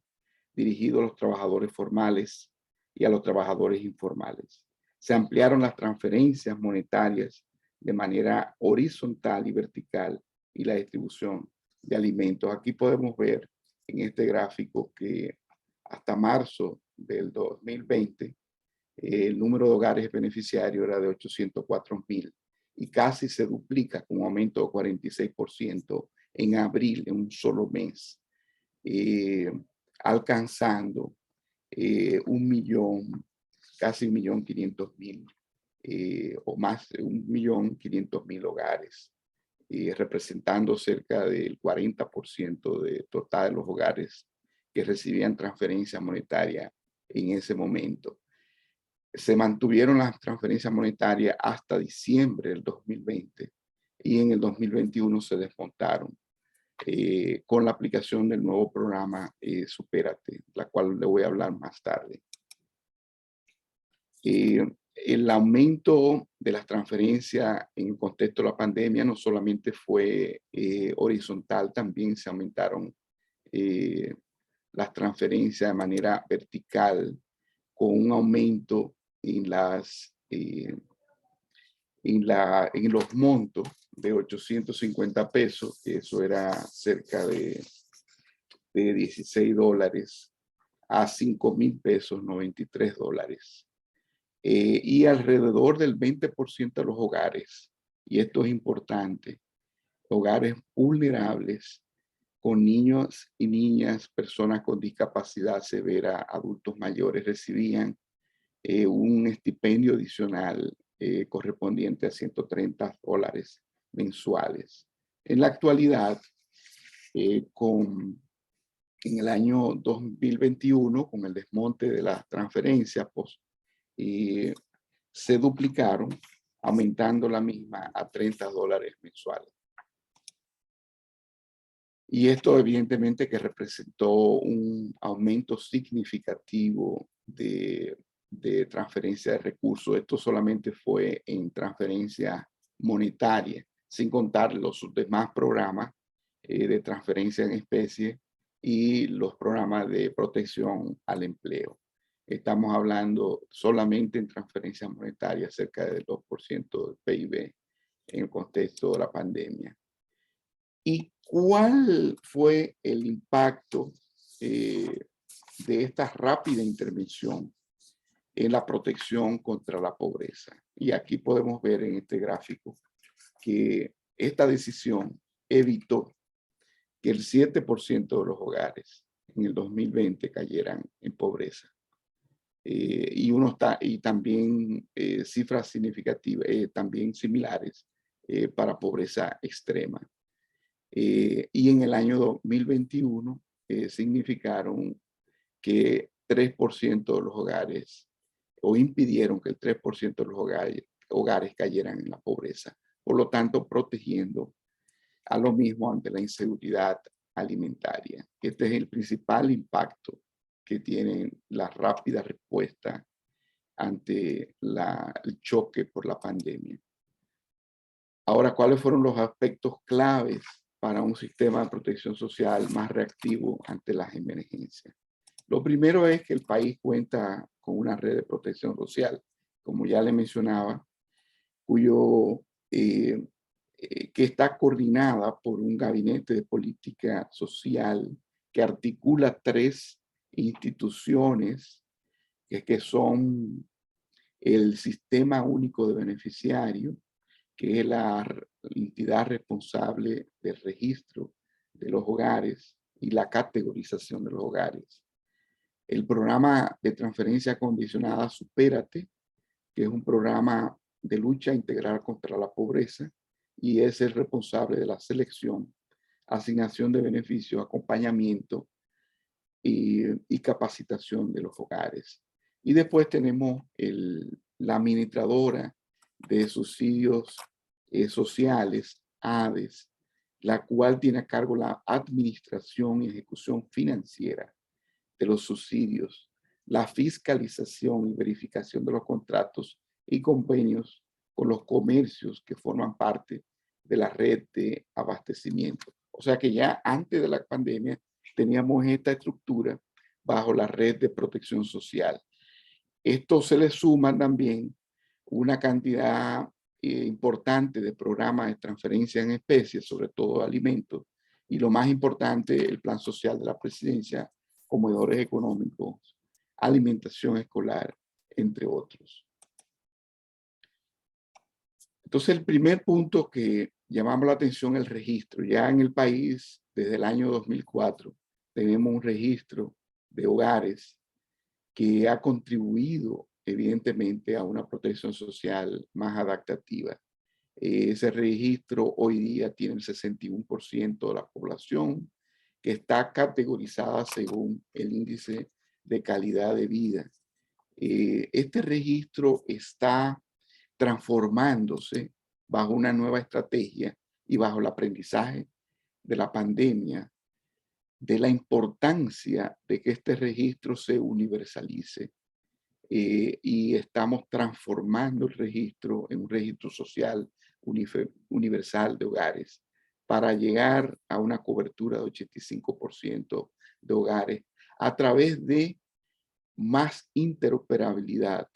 dirigido a los trabajadores formales y a los trabajadores informales. Se ampliaron las transferencias monetarias de manera horizontal y vertical y la distribución de alimentos. Aquí podemos ver en este gráfico que hasta marzo del 2020 el número de hogares beneficiarios era de 804,000 y casi se duplica con un aumento de 46% en abril, en un solo mes, alcanzando 1.000.000, casi 1.500.000 o más de 1.500.000 hogares, representando cerca del 40% de total de los hogares que recibían transferencia monetaria en ese momento. Se mantuvieron las transferencias monetarias hasta diciembre del 2020 y en el 2021 se desmontaron con la aplicación del nuevo programa Supérate, la cual le voy a hablar más tarde. El aumento de las transferencias en el contexto de la pandemia no solamente fue horizontal, también se aumentaron las transferencias de manera vertical, con un aumento en los montos de 850 pesos, que eso era cerca de 16 dólares, a 5.000 pesos, 93 dólares. Y alrededor del 20% de los hogares, y esto es importante, hogares vulnerables con niños y niñas, personas con discapacidad severa, adultos mayores, recibían un estipendio adicional correspondiente a 130 dólares mensuales. En la actualidad, en el año 2021, con el desmonte de las transferencias, pues, se duplicaron, aumentando la misma a 30 dólares mensuales. Y esto evidentemente que representó un aumento significativo de transferencia de recursos. Esto solamente fue en transferencia monetaria, sin contar los demás programas de transferencia en especie y los programas de protección al empleo. Estamos hablando solamente en transferencias monetarias, cerca del 2% del PIB en el contexto de la pandemia. ¿Y cuál fue el impacto de esta rápida intervención en la protección contra la pobreza? Y aquí podemos ver en este gráfico que esta decisión evitó que el 7% de los hogares en el 2020 cayeran en pobreza. Y también cifras significativas, también similares para pobreza extrema. Y en el año 2021 significaron que 3% de los hogares, o impidieron que el 3% de los hogares cayeran en la pobreza, por lo tanto protegiendo a lo mismo ante la inseguridad alimentaria. Este es el principal impacto que tiene la rápida respuesta ante el choque por la pandemia. Ahora, ¿cuáles fueron los aspectos claves para un sistema de protección social más reactivo ante las emergencias? Lo primero es que el país cuenta con una red de protección social, como ya le mencionaba, que está coordinada por un gabinete de política social que articula 3 instituciones que son el Sistema Único de Beneficiarios, que es la entidad responsable del registro de los hogares y la categorización de los hogares. El programa de transferencia condicionada Supérate, que es un programa de lucha integral contra la pobreza y es el responsable de la selección, asignación de beneficios, acompañamiento y capacitación de los hogares. Y después tenemos la administradora de subsidios sociales, ADES, la cual tiene a cargo la administración y ejecución financiera de los subsidios, la fiscalización y verificación de los contratos y convenios con los comercios que forman parte de la red de abastecimiento. O sea que ya antes de la pandemia teníamos esta estructura bajo la red de protección social. Esto se le suma también una cantidad importante de programas de transferencia en especies, sobre todo alimentos, y lo más importante, el plan social de la presidencia, comedores económicos, alimentación escolar, entre otros. Entonces, el primer punto que llamamos la atención es el registro. Ya en el país, desde el año 2004, tenemos un registro de hogares que ha contribuido evidentemente a una protección social más adaptativa. Ese registro hoy día tiene el 61% de la población, que está categorizada según el índice de calidad de vida. Este registro está transformándose bajo una nueva estrategia y bajo el aprendizaje de la pandemia, de la importancia de que este registro se universalice. Y estamos transformando el registro en un registro social universal de hogares para llegar a una cobertura de 85% de hogares a través de más interoperabilidad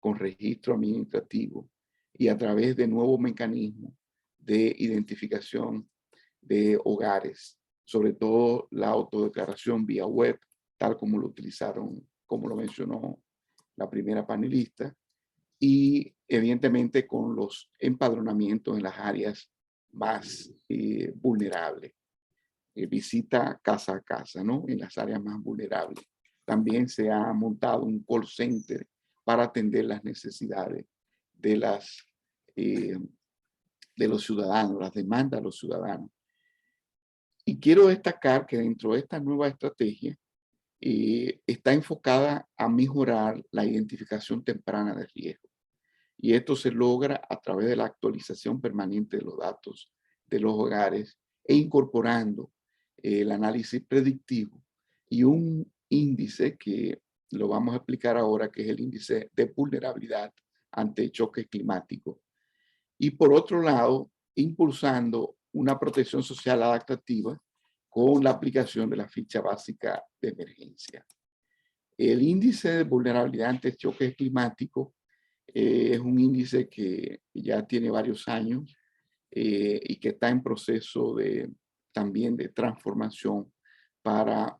con registro administrativo y a través de nuevos mecanismos de identificación de hogares, sobre todo la autodeclaración vía web, tal como lo utilizaron, como lo mencionó la primera panelista, y evidentemente con los empadronamientos en las áreas más vulnerables. Visita casa a casa, ¿no? En las áreas más vulnerables. También se ha montado un call center para atender las necesidades de los ciudadanos, las demandas de los ciudadanos. Y quiero destacar que dentro de esta nueva estrategia está enfocada a mejorar la identificación temprana de riesgo. Y esto se logra a través de la actualización permanente de los datos de los hogares e incorporando el análisis predictivo y un índice que lo vamos a explicar ahora, que es el índice de vulnerabilidad ante choques climáticos. Y por otro lado, impulsando una protección social adaptativa con la aplicación de la ficha básica de emergencia. El índice de vulnerabilidad ante choques climáticos es un índice que ya tiene varios años y que está en proceso también de transformación para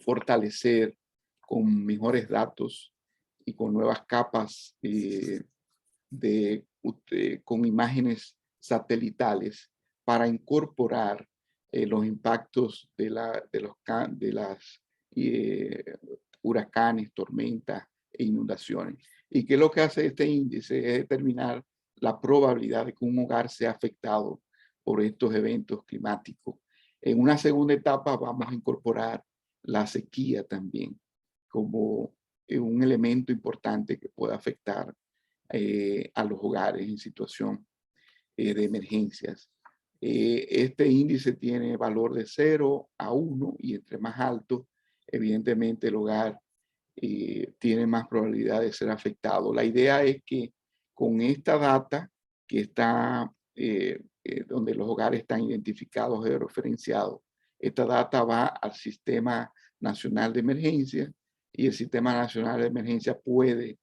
fortalecer con mejores datos y con nuevas capas con imágenes satelitales para incorporar los impactos de las huracanes, tormentas e inundaciones. ¿Y qué es lo que hace este índice? Es determinar la probabilidad de que un hogar sea afectado por estos eventos climáticos. En una segunda etapa vamos a incorporar la sequía también como un elemento importante que puede afectar a los hogares en situación de emergencias. Este índice tiene valor de 0 a 1 y entre más alto, evidentemente el hogar tiene más probabilidad de ser afectado. La idea es que con esta data que está, donde los hogares están identificados y referenciados, esta data va al Sistema Nacional de Emergencia y el Sistema Nacional de Emergencia puede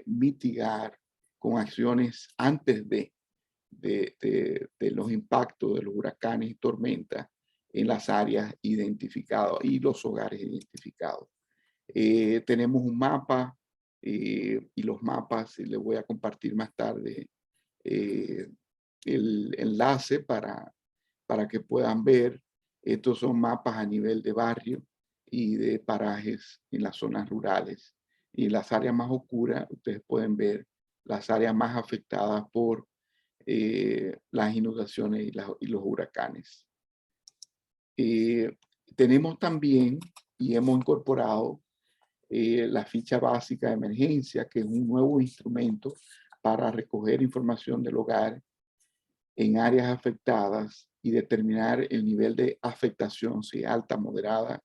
mitigar con acciones antes de los impactos de los huracanes y tormentas en las áreas identificadas y los hogares identificados. Tenemos un mapa y los mapas, les voy a compartir más tarde el enlace para que puedan ver. Estos son mapas a nivel de barrio y de parajes en las zonas rurales. Y en las áreas más oscuras, ustedes pueden ver las áreas más afectadas por las inundaciones y los huracanes. Tenemos también y hemos incorporado la ficha básica de emergencia, que es un nuevo instrumento para recoger información del hogar en áreas afectadas y determinar el nivel de afectación, si alta, moderada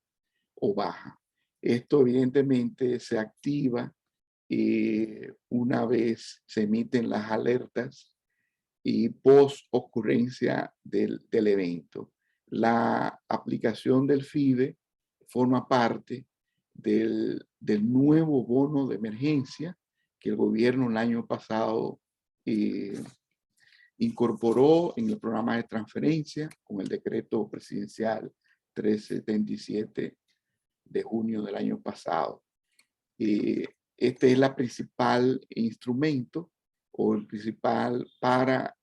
o baja. Esto evidentemente se activa una vez se emiten las alertas y post ocurrencia del evento. La aplicación del FIDE forma parte del nuevo bono de emergencia que el gobierno el año pasado incorporó en el programa de transferencia con el decreto presidencial 377 de junio del año pasado. Este es la principal instrumento o el principal para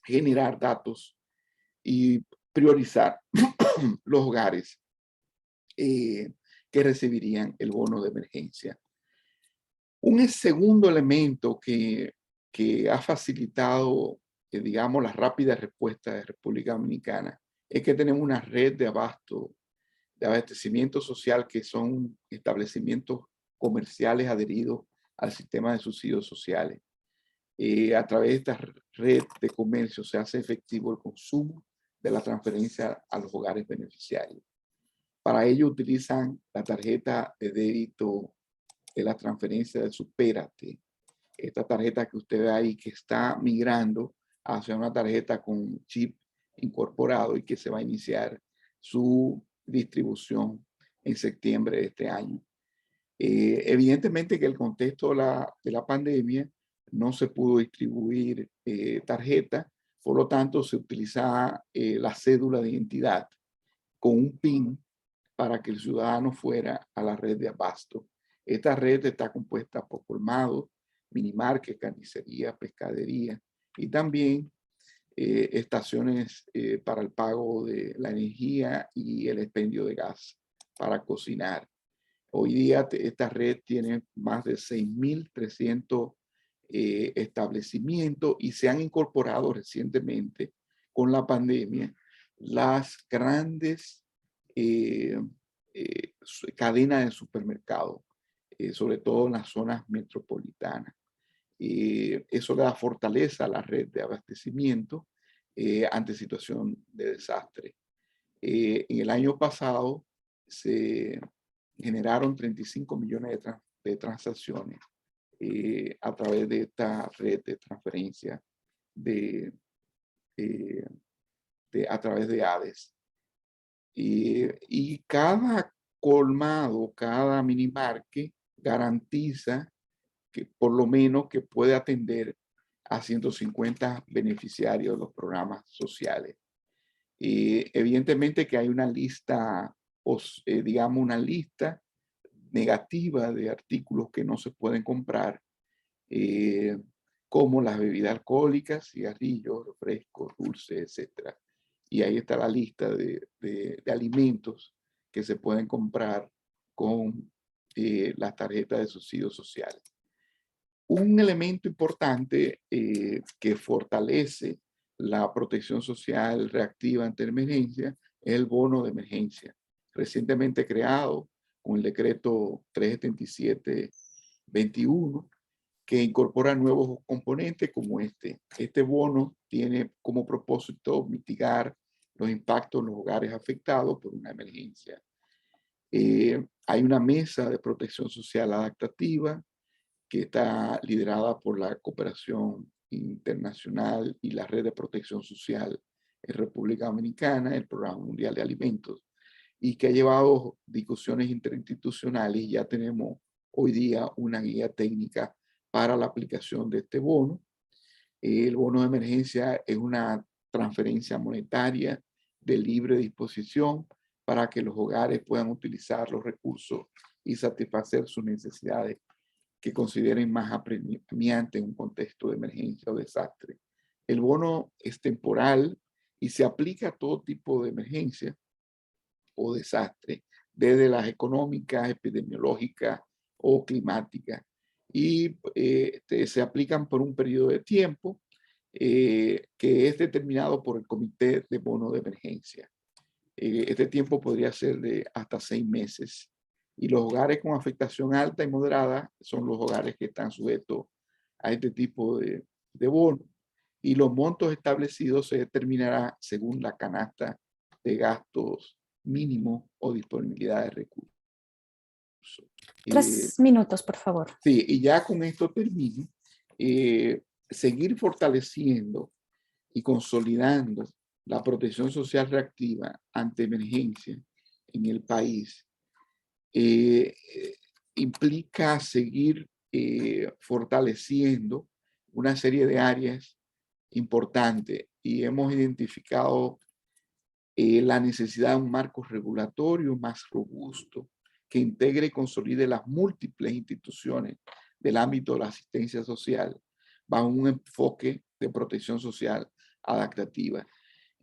generar datos y priorizar los hogares que recibirían el bono de emergencia. Un segundo elemento que ha facilitado, digamos, la rápida respuesta de República Dominicana es que tenemos una red de abastecimiento social que son establecimientos comerciales adheridos al sistema de subsidios sociales. A través de esta red de comercio se hace efectivo el consumo de la transferencia a los hogares beneficiarios. Para ello utilizan la tarjeta de débito de la transferencia de Supérate. Esta tarjeta que usted ve ahí que está migrando hacia una tarjeta con chip incorporado y que se va a iniciar su distribución en septiembre de este año. Evidentemente que el contexto de la pandemia no se pudo distribuir tarjeta, por lo tanto se utilizaba la cédula de identidad con un PIN para que el ciudadano fuera a la red de abasto. Esta red está compuesta por colmados, minimarket, carnicería, pescadería y también estaciones para el pago de la energía y el expendio de gas para cocinar. Hoy día esta red tiene más de 6.300 establecimientos y se han incorporado recientemente con la pandemia las grandes cadenas de supermercados, sobre todo en las zonas metropolitanas. Eso le da fortaleza a la red de abastecimiento ante situación de desastre. En el año pasado se generaron 35 millones de transacciones a través de esta red de transferencia a través de ADES. Y cada colmado, cada minimarket garantiza que por lo menos que puede atender a 150 beneficiarios de los programas sociales. Evidentemente que hay una lista, digamos una lista negativa de artículos que no se pueden comprar, como las bebidas alcohólicas, cigarrillos, refrescos, dulces, etc. Y ahí está la lista de alimentos que se pueden comprar con las tarjetas de subsidios sociales. Un elemento importante que fortalece la protección social reactiva ante emergencia es el bono de emergencia, recientemente creado con el decreto 377-21, que incorpora nuevos componentes como este. Este bono tiene como propósito mitigar los impactos en los hogares afectados por una emergencia. Hay una mesa de protección social adaptativa que está liderada por la cooperación internacional y la red de protección social en República Dominicana, el Programa Mundial de Alimentos, y que ha llevado discusiones interinstitucionales y ya tenemos hoy día una guía técnica para la aplicación de este bono. El bono de emergencia es una transferencia monetaria de libre disposición para que los hogares puedan utilizar los recursos y satisfacer sus necesidades que consideren más apremiantes en un contexto de emergencia o desastre. El bono es temporal y se aplica a todo tipo de emergencia o desastre, desde las económicas, epidemiológicas o climáticas. Y se aplican por un periodo de tiempo que es determinado por el Comité de Bono de Emergencia. Este tiempo podría ser de hasta 6 meses. Y los hogares con afectación alta y moderada son los hogares que están sujetos a este tipo de bono. Y los montos establecidos se determinarán según la canasta de gastos mínimos o disponibilidad de recursos. 3 minutos, por favor. Sí, y ya con esto termino. Seguir fortaleciendo y consolidando la protección social reactiva ante emergencia en el país implica seguir fortaleciendo una serie de áreas importantes y hemos identificado la necesidad de un marco regulatorio más robusto que integre y consolide las múltiples instituciones del ámbito de la asistencia social bajo un enfoque de protección social adaptativa.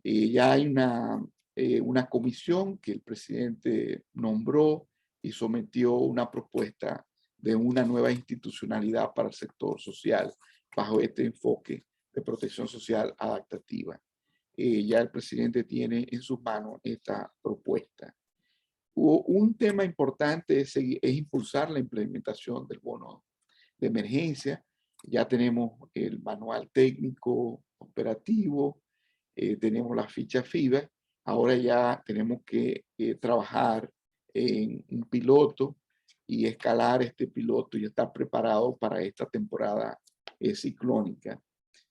Ya hay una comisión que el presidente nombró y sometió una propuesta de una nueva institucionalidad para el sector social bajo este enfoque de protección social adaptativa. Ya el presidente tiene en sus manos esta propuesta. Un tema importante es impulsar la implementación del bono de emergencia. Ya tenemos el manual técnico operativo, tenemos la ficha FIBA. Ahora ya tenemos que trabajar en un piloto y escalar este piloto y estar preparado para esta temporada ciclónica.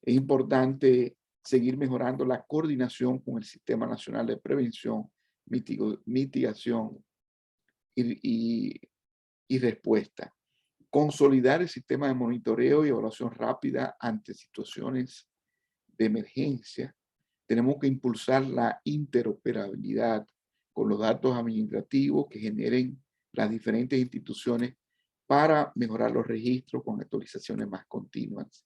Es importante seguir mejorando la coordinación con el Sistema Nacional de Prevención, Mitigación y Respuesta. Consolidar el sistema de monitoreo y evaluación rápida ante situaciones de emergencia. Tenemos que impulsar la interoperabilidad con los datos administrativos que generen las diferentes instituciones para mejorar los registros con actualizaciones más continuas.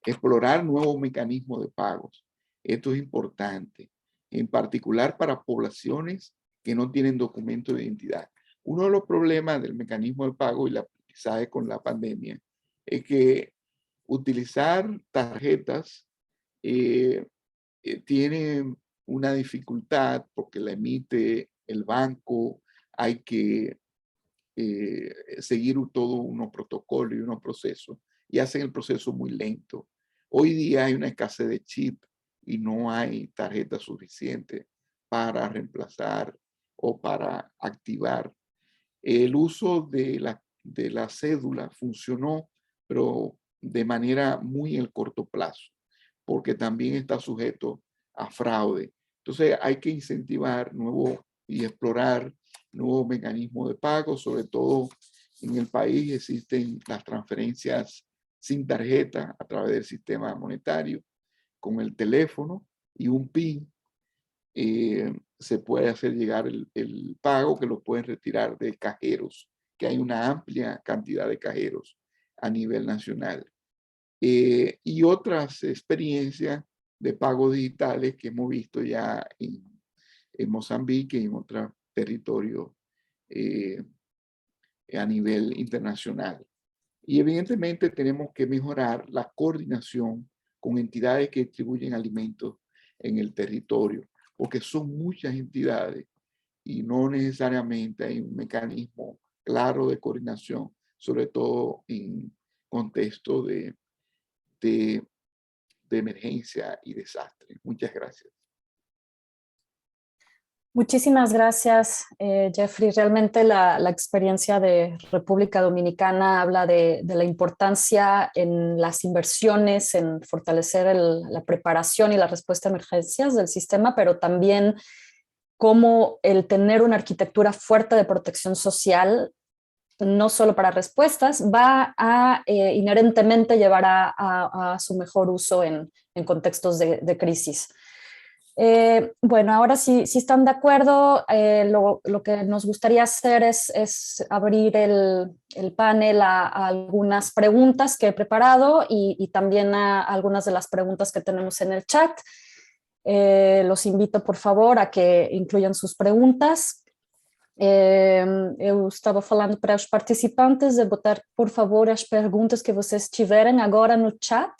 Explorar nuevos mecanismos de pagos. Esto es importante, en particular para poblaciones que no tienen documento de identidad. Uno de los problemas del mecanismo de pago y el aprendizaje con la pandemia es que utilizar tarjetas tiene una dificultad porque la emite el banco, hay que seguir todo unos protocolos y unos procesos y hacen el proceso muy lento. Hoy día hay una escasez de chip y no hay tarjeta suficiente para reemplazar o para activar. El uso de la cédula funcionó, pero de manera muy en el corto plazo, porque también está sujeto a fraude. Entonces hay que incentivar y explorar nuevos mecanismos de pago, sobre todo en el país existen las transferencias sin tarjeta a través del sistema monetario, con el teléfono y un PIN se puede hacer llegar el pago que lo pueden retirar de cajeros, que hay una amplia cantidad de cajeros a nivel nacional. Y otras experiencias de pagos digitales que hemos visto ya en Mozambique y en otros territorios a nivel internacional. Y evidentemente tenemos que mejorar la coordinación con entidades que distribuyen alimentos en el territorio, porque son muchas entidades y no necesariamente hay un mecanismo claro de coordinación, sobre todo en contexto de emergencia y desastre. Muchas gracias. Muchísimas gracias, Jeffrey. Realmente la experiencia de República Dominicana habla de la importancia en las inversiones, en fortalecer la preparación y la respuesta a emergencias del sistema, pero también cómo el tener una arquitectura fuerte de protección social, no solo para respuestas, va a inherentemente llevar a su mejor uso en contextos de crisis. Bueno, ahora si están de acuerdo, lo que nos gustaría hacer es abrir el panel a algunas preguntas que he preparado y también a algunas de las preguntas que tenemos en el chat. Los invito, por favor, a que incluyan sus preguntas. Eu estava falando para os participantes de botar, por favor, as perguntas que vocês tiverem agora no chat.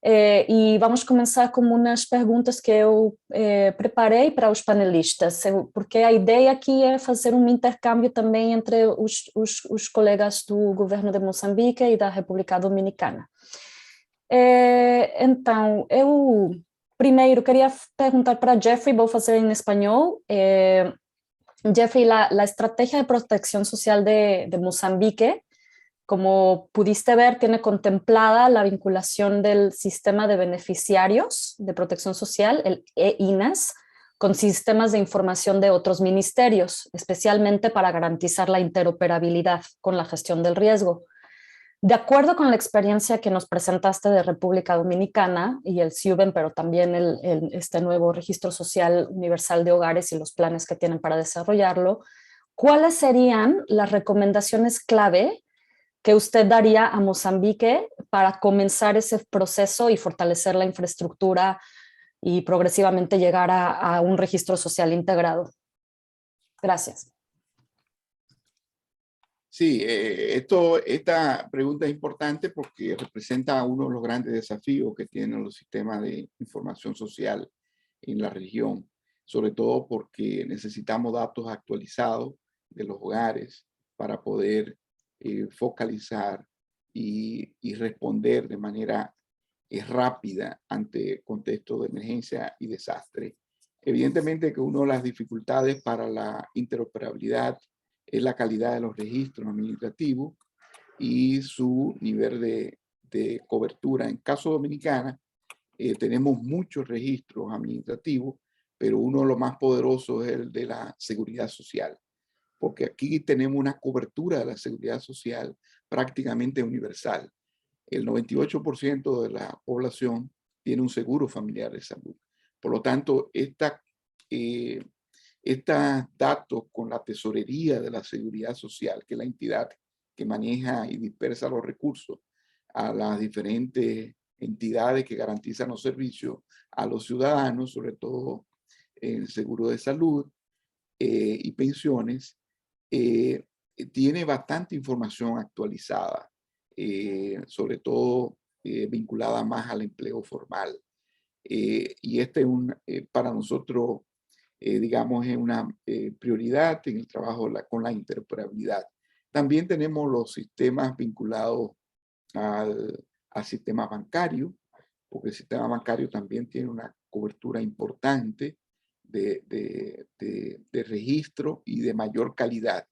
E vamos começar com umas perguntas que eu preparei para os panelistas, porque a ideia aqui é fazer um intercâmbio também entre os colegas do governo de Moçambique e da República Dominicana. Então, eu primeiro queria perguntar para Jeffrey, vou fazer em espanhol. Jeffrey, la estrategia de protección social de Mozambique, como pudiste ver, tiene contemplada la vinculación del sistema de beneficiarios de protección social, el EINAS, con sistemas de información de otros ministerios, especialmente para garantizar la interoperabilidad con la gestión del riesgo. De acuerdo con la experiencia que nos presentaste de República Dominicana y el SIUBEN, pero también este nuevo Registro Social Universal de Hogares y los planes que tienen para desarrollarlo, ¿cuáles serían las recomendaciones clave que usted daría a Mozambique para comenzar ese proceso y fortalecer la infraestructura y progresivamente llegar a un registro social integrado? Gracias. Sí, esta pregunta es importante porque representa uno de los grandes desafíos que tienen los sistemas de información social en la región, sobre todo porque necesitamos datos actualizados de los hogares para poder focalizar y responder de manera rápida ante contextos de emergencia y desastre. Evidentemente que una de las dificultades para la interoperabilidad es la calidad de los registros administrativos y su nivel de cobertura. En caso dominicana, tenemos muchos registros administrativos, pero uno de los más poderosos es el de la seguridad social, porque aquí tenemos una cobertura de la seguridad social prácticamente universal. El 98% de la población tiene un seguro familiar de salud. Por lo tanto, estos datos con la tesorería de la seguridad social, que es la entidad que maneja y dispersa los recursos a las diferentes entidades que garantizan los servicios a los ciudadanos, sobre todo el seguro de salud y pensiones, tiene bastante información actualizada, sobre todo vinculada más al empleo formal. Y este es para nosotros, digamos, es una prioridad en el trabajo con la interoperabilidad. También tenemos los sistemas vinculados al sistema bancario, porque el sistema bancario también tiene una cobertura importante de registro y de mayor calidad.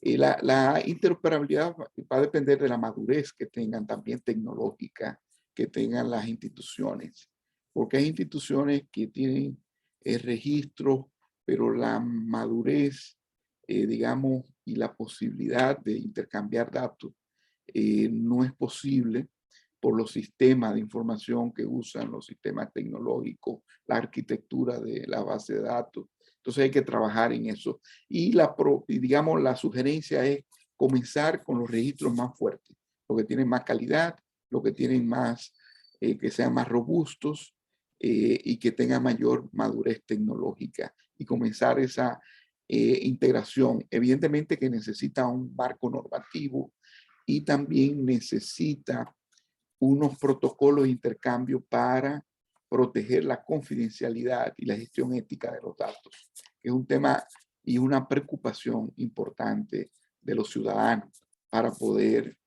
La interoperabilidad va a depender de la madurez que tengan también tecnológica, que tengan las instituciones, porque hay instituciones que tienen registros, pero la madurez, digamos, y la posibilidad de intercambiar datos no es posible por los sistemas de información que usan, los sistemas tecnológicos, la arquitectura de la base de datos. Entonces hay que trabajar en eso. Y digamos, la sugerencia es comenzar con los registros más fuertes, los que tienen más calidad, los que tienen más, que sean más robustos y que tengan mayor madurez tecnológica y comenzar esa integración. Evidentemente que necesita un marco normativo y también necesita unos protocolos de intercambio para proteger la confidencialidad y la gestión ética de los datos, que es un tema y una preocupación importante de los ciudadanos para poder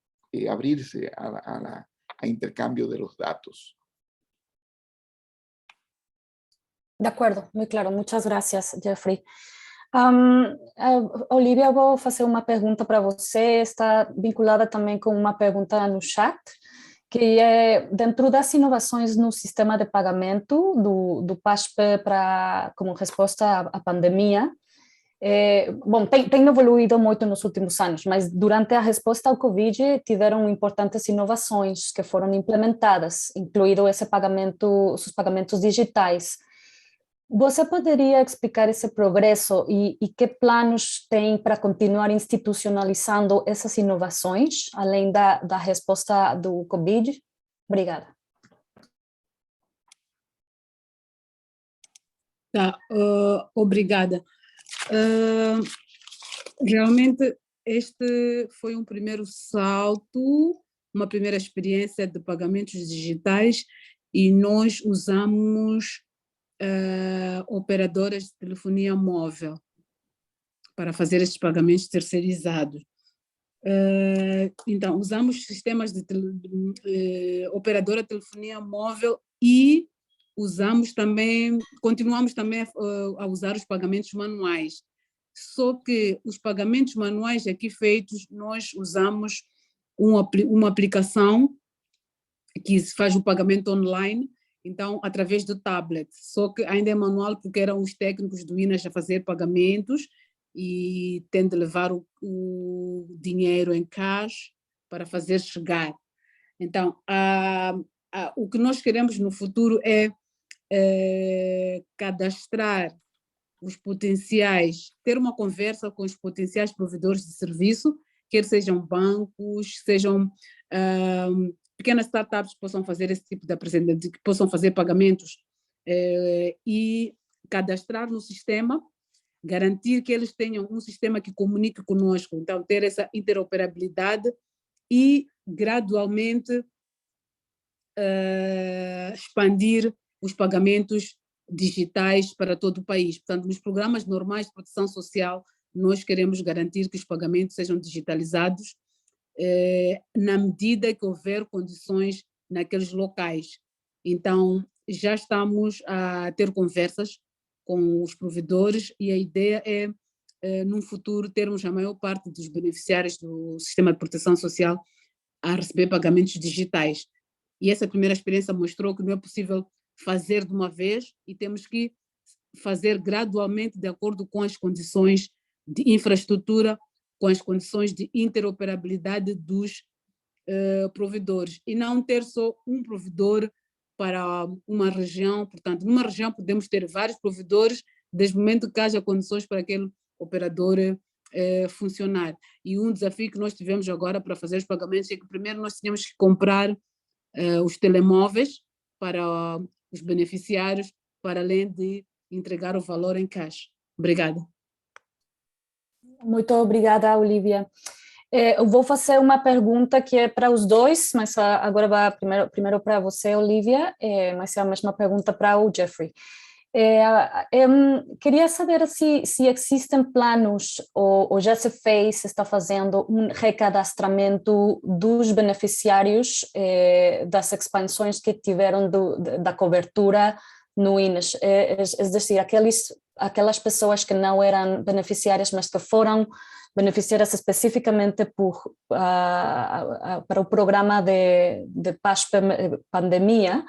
abrirse a intercambio de los datos. De acordo, muito claro. Muitas gracias, Jeffrey. Olivia, vou fazer uma pergunta para você, está vinculada também com uma pergunta no chat, que é dentro das inovações no sistema de pagamento do PASPE como resposta à pandemia. Bom, tem evoluído muito nos últimos anos, mas durante a resposta ao Covid tiveram importantes inovações que foram implementadas, incluído esse pagamento, os pagamentos digitais. Você poderia explicar esse progresso e que planos tem para continuar institucionalizando essas inovações, além da resposta do Covid? Obrigada. Tá, obrigada. Realmente este foi um primeiro salto, uma primeira experiência de pagamentos digitais e nós usamos operadoras de telefonia móvel para fazer estes pagamentos terceirizados. Então, usamos sistemas de operadora de telefonia móvel e usamos também, continuamos também a usar os pagamentos manuais. Só que os pagamentos manuais aqui feitos, nós usamos uma aplicação que faz o pagamento online, então, através do tablet. Só que ainda é manual porque eram os técnicos do INAS a fazer pagamentos e tem de levar o dinheiro em cash para fazer chegar. Então, o que nós queremos no futuro é cadastrar os potenciais, ter uma conversa com os potenciais provedores de serviço, quer sejam bancos, sejam pequenas startups que possam fazer esse tipo de apresentação, que possam fazer pagamentos e cadastrar no sistema, garantir que eles tenham um sistema que comunique conosco, então ter essa interoperabilidade e gradualmente expandir os pagamentos digitais para todo o país. Portanto, nos programas normais de proteção social, nós queremos garantir que os pagamentos sejam digitalizados na medida que houver condições naqueles locais. Então, já estamos a ter conversas com os provedores e a ideia é, num futuro, termos a maior parte dos beneficiários do sistema de proteção social a receber pagamentos digitais. E essa primeira experiência mostrou que não é possível fazer de uma vez e temos que fazer gradualmente de acordo com as condições de infraestrutura, com as condições de interoperabilidade dos provedores e não ter só um provedor para uma região. Portanto, numa região podemos ter vários provedores desde o momento que haja condições para aquele operador funcionar. E um desafio que nós tivemos agora para fazer os pagamentos é que primeiro nós tínhamos que comprar os telemóveis para os beneficiários, para além de entregar o valor em cash. Obrigada. Muito obrigada, Olivia. Eu vou fazer uma pergunta que é para os dois, mas agora vai primeiro para você, Olivia, mas é a mesma pergunta para o Jeffrey. Queria saber se existem planos ou já se está fazendo um recadastramento dos beneficiários das expansões que tiveram da cobertura no INES, é decir, aquelas pessoas que não eram beneficiárias, mas que foram beneficiárias especificamente para o programa de pós-pandemia.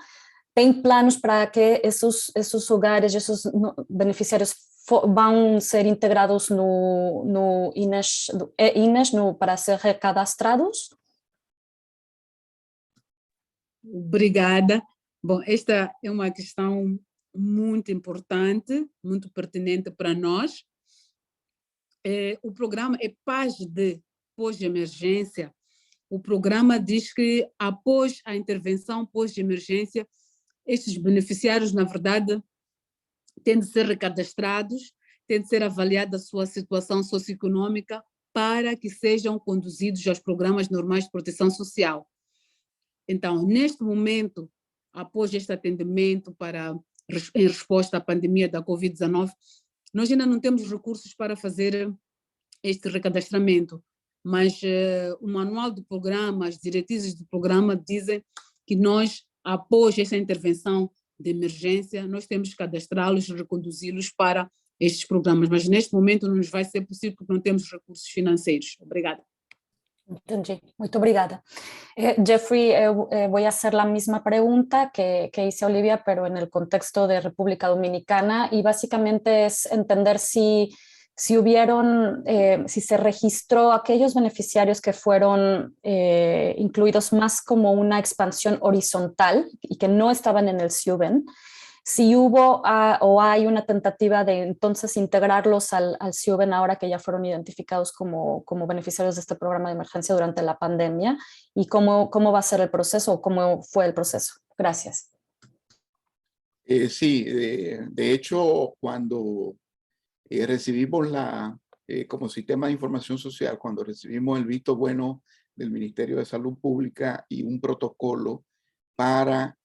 Tem planos para que esses hogares, esses beneficiários vão ser integrados no INES, para ser recadastrados? Obrigada. Bom, esta é uma questão muito importante, muito pertinente para nós. O programa é pós-emergência. O programa diz que após a intervenção pós-emergência, estes beneficiários, na verdade, têm de ser recadastrados, tem de ser avaliada a sua situação socioeconômica para que sejam conduzidos aos programas normais de proteção social. Então, neste momento, após este atendimento em resposta à pandemia da Covid-19, nós ainda não temos recursos para fazer este recadastramento, mas o manual do programa, as diretrizes do programa dizem que nós, após essa intervenção de emergência, nós temos que cadastrá-los e reconduzi-los para estes programas, mas neste momento não nos vai ser possível porque não temos recursos financeiros. Obrigada. Entendi, muito obrigada. Jeffrey, voy a hacer la misma pregunta que hice Olivia, pero en el contexto de República Dominicana, y básicamente es entender si se registró aquellos beneficiarios que fueron incluidos más como una expansión horizontal y que no estaban en el SIUBEN, si hubo o hay una tentativa de entonces integrarlos al SIUBEN ahora que ya fueron identificados como beneficiarios de este programa de emergencia durante la pandemia, y cómo va a ser el proceso o cómo fue el proceso. Gracias. Sí, de hecho, cuando recibimos como sistema de información social, cuando recibimos el visto bueno del Ministerio de Salud Pública y un protocolo para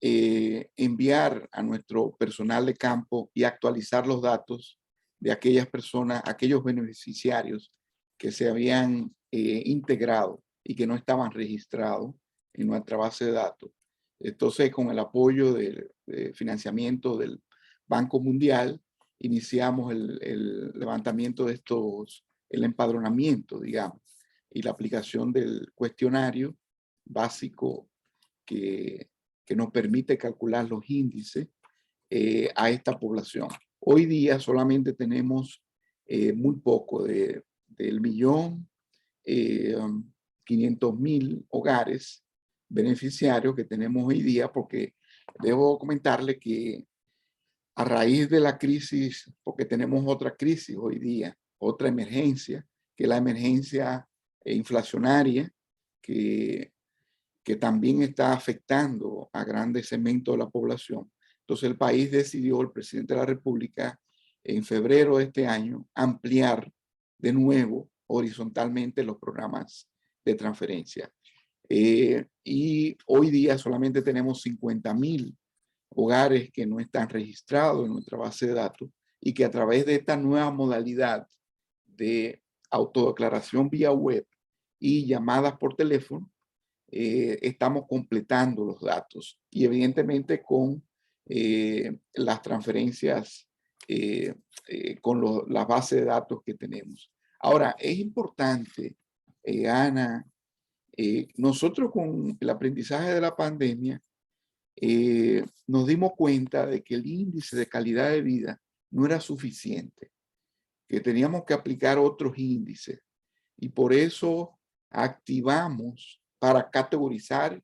enviar a nuestro personal de campo y actualizar los datos de aquellas personas, aquellos beneficiarios que se habían integrado y que no estaban registrados en nuestra base de datos. Entonces, con el apoyo del financiamiento del Banco Mundial, iniciamos el levantamiento de el empadronamiento, digamos, y la aplicación del cuestionario básico que nos permite calcular los índices a esta población. Hoy día solamente tenemos muy poco del millón, 500.000 hogares beneficiarios que tenemos hoy día, porque debo comentarle que a raíz de la crisis, porque tenemos otra crisis hoy día, otra emergencia, que es la emergencia inflacionaria, que también está afectando a grandes segmentos de la población. Entonces el país decidió, el presidente de la República, en febrero de este año, ampliar de nuevo horizontalmente los programas de transferencia. Y hoy día solamente tenemos 50.000 hogares que no están registrados en nuestra base de datos y que a través de esta nueva modalidad de autodeclaración vía web y llamadas por teléfono, estamos completando los datos y evidentemente con las transferencias, con la base de datos que tenemos. Ahora, es importante, Ana, nosotros con el aprendizaje de la pandemia, nos dimos cuenta de que el índice de calidad de vida no era suficiente, que teníamos que aplicar otros índices y por eso activamos para categorizar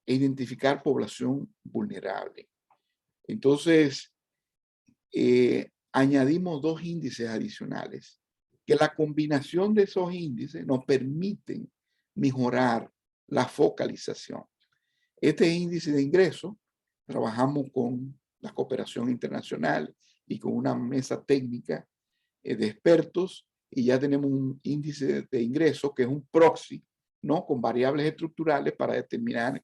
e identificar población vulnerable. Entonces, añadimos 2 índices adicionales, que la combinación de esos índices nos permiten mejorar la focalización. Este índice de ingreso, trabajamos con la cooperación internacional y con una mesa técnica de expertos y ya tenemos un índice de ingreso que es un proxy, ¿no? Con variables estructurales para determinar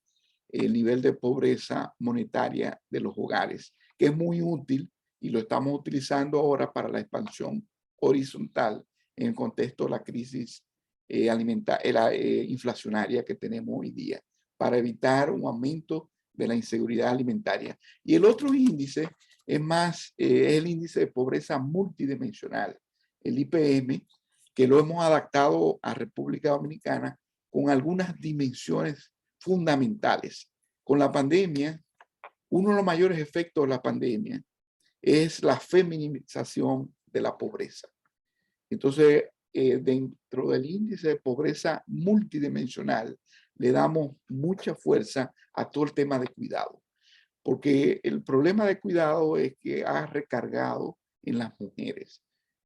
el nivel de pobreza monetaria de los hogares, que es muy útil y lo estamos utilizando ahora para la expansión horizontal en el contexto de la crisis inflacionaria que tenemos hoy día, para evitar un aumento de la inseguridad alimentaria. Y el otro índice es el índice de pobreza multidimensional, el IPM, que lo hemos adaptado a República Dominicana con algunas dimensiones fundamentales. Con la pandemia, uno de los mayores efectos de la pandemia es la feminización de la pobreza. Entonces, dentro del índice de pobreza multidimensional, le damos mucha fuerza a todo el tema de cuidado, porque el problema de cuidado es que ha recargado en las mujeres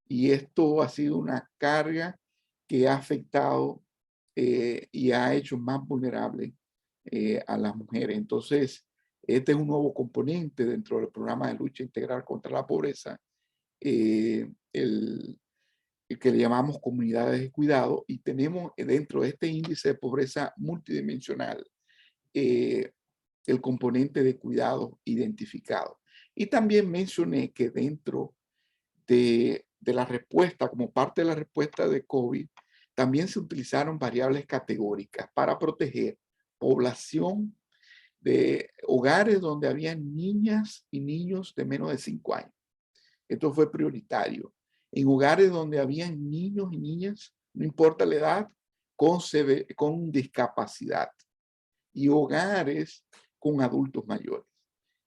y esto ha sido una carga que ha afectado y ha hecho más vulnerable a las mujeres. Entonces, este es un nuevo componente dentro del programa de lucha integral contra la pobreza, el que le llamamos comunidades de cuidado, y tenemos dentro de este índice de pobreza multidimensional el componente de cuidado identificado. Y también mencioné que dentro de la respuesta, como parte de la respuesta de COVID, también se utilizaron variables categóricas para proteger población de hogares donde había niñas y niños de menos de 5 años. Esto fue prioritario. En hogares donde habían niños y niñas, no importa la edad, con discapacidad. Y hogares con adultos mayores.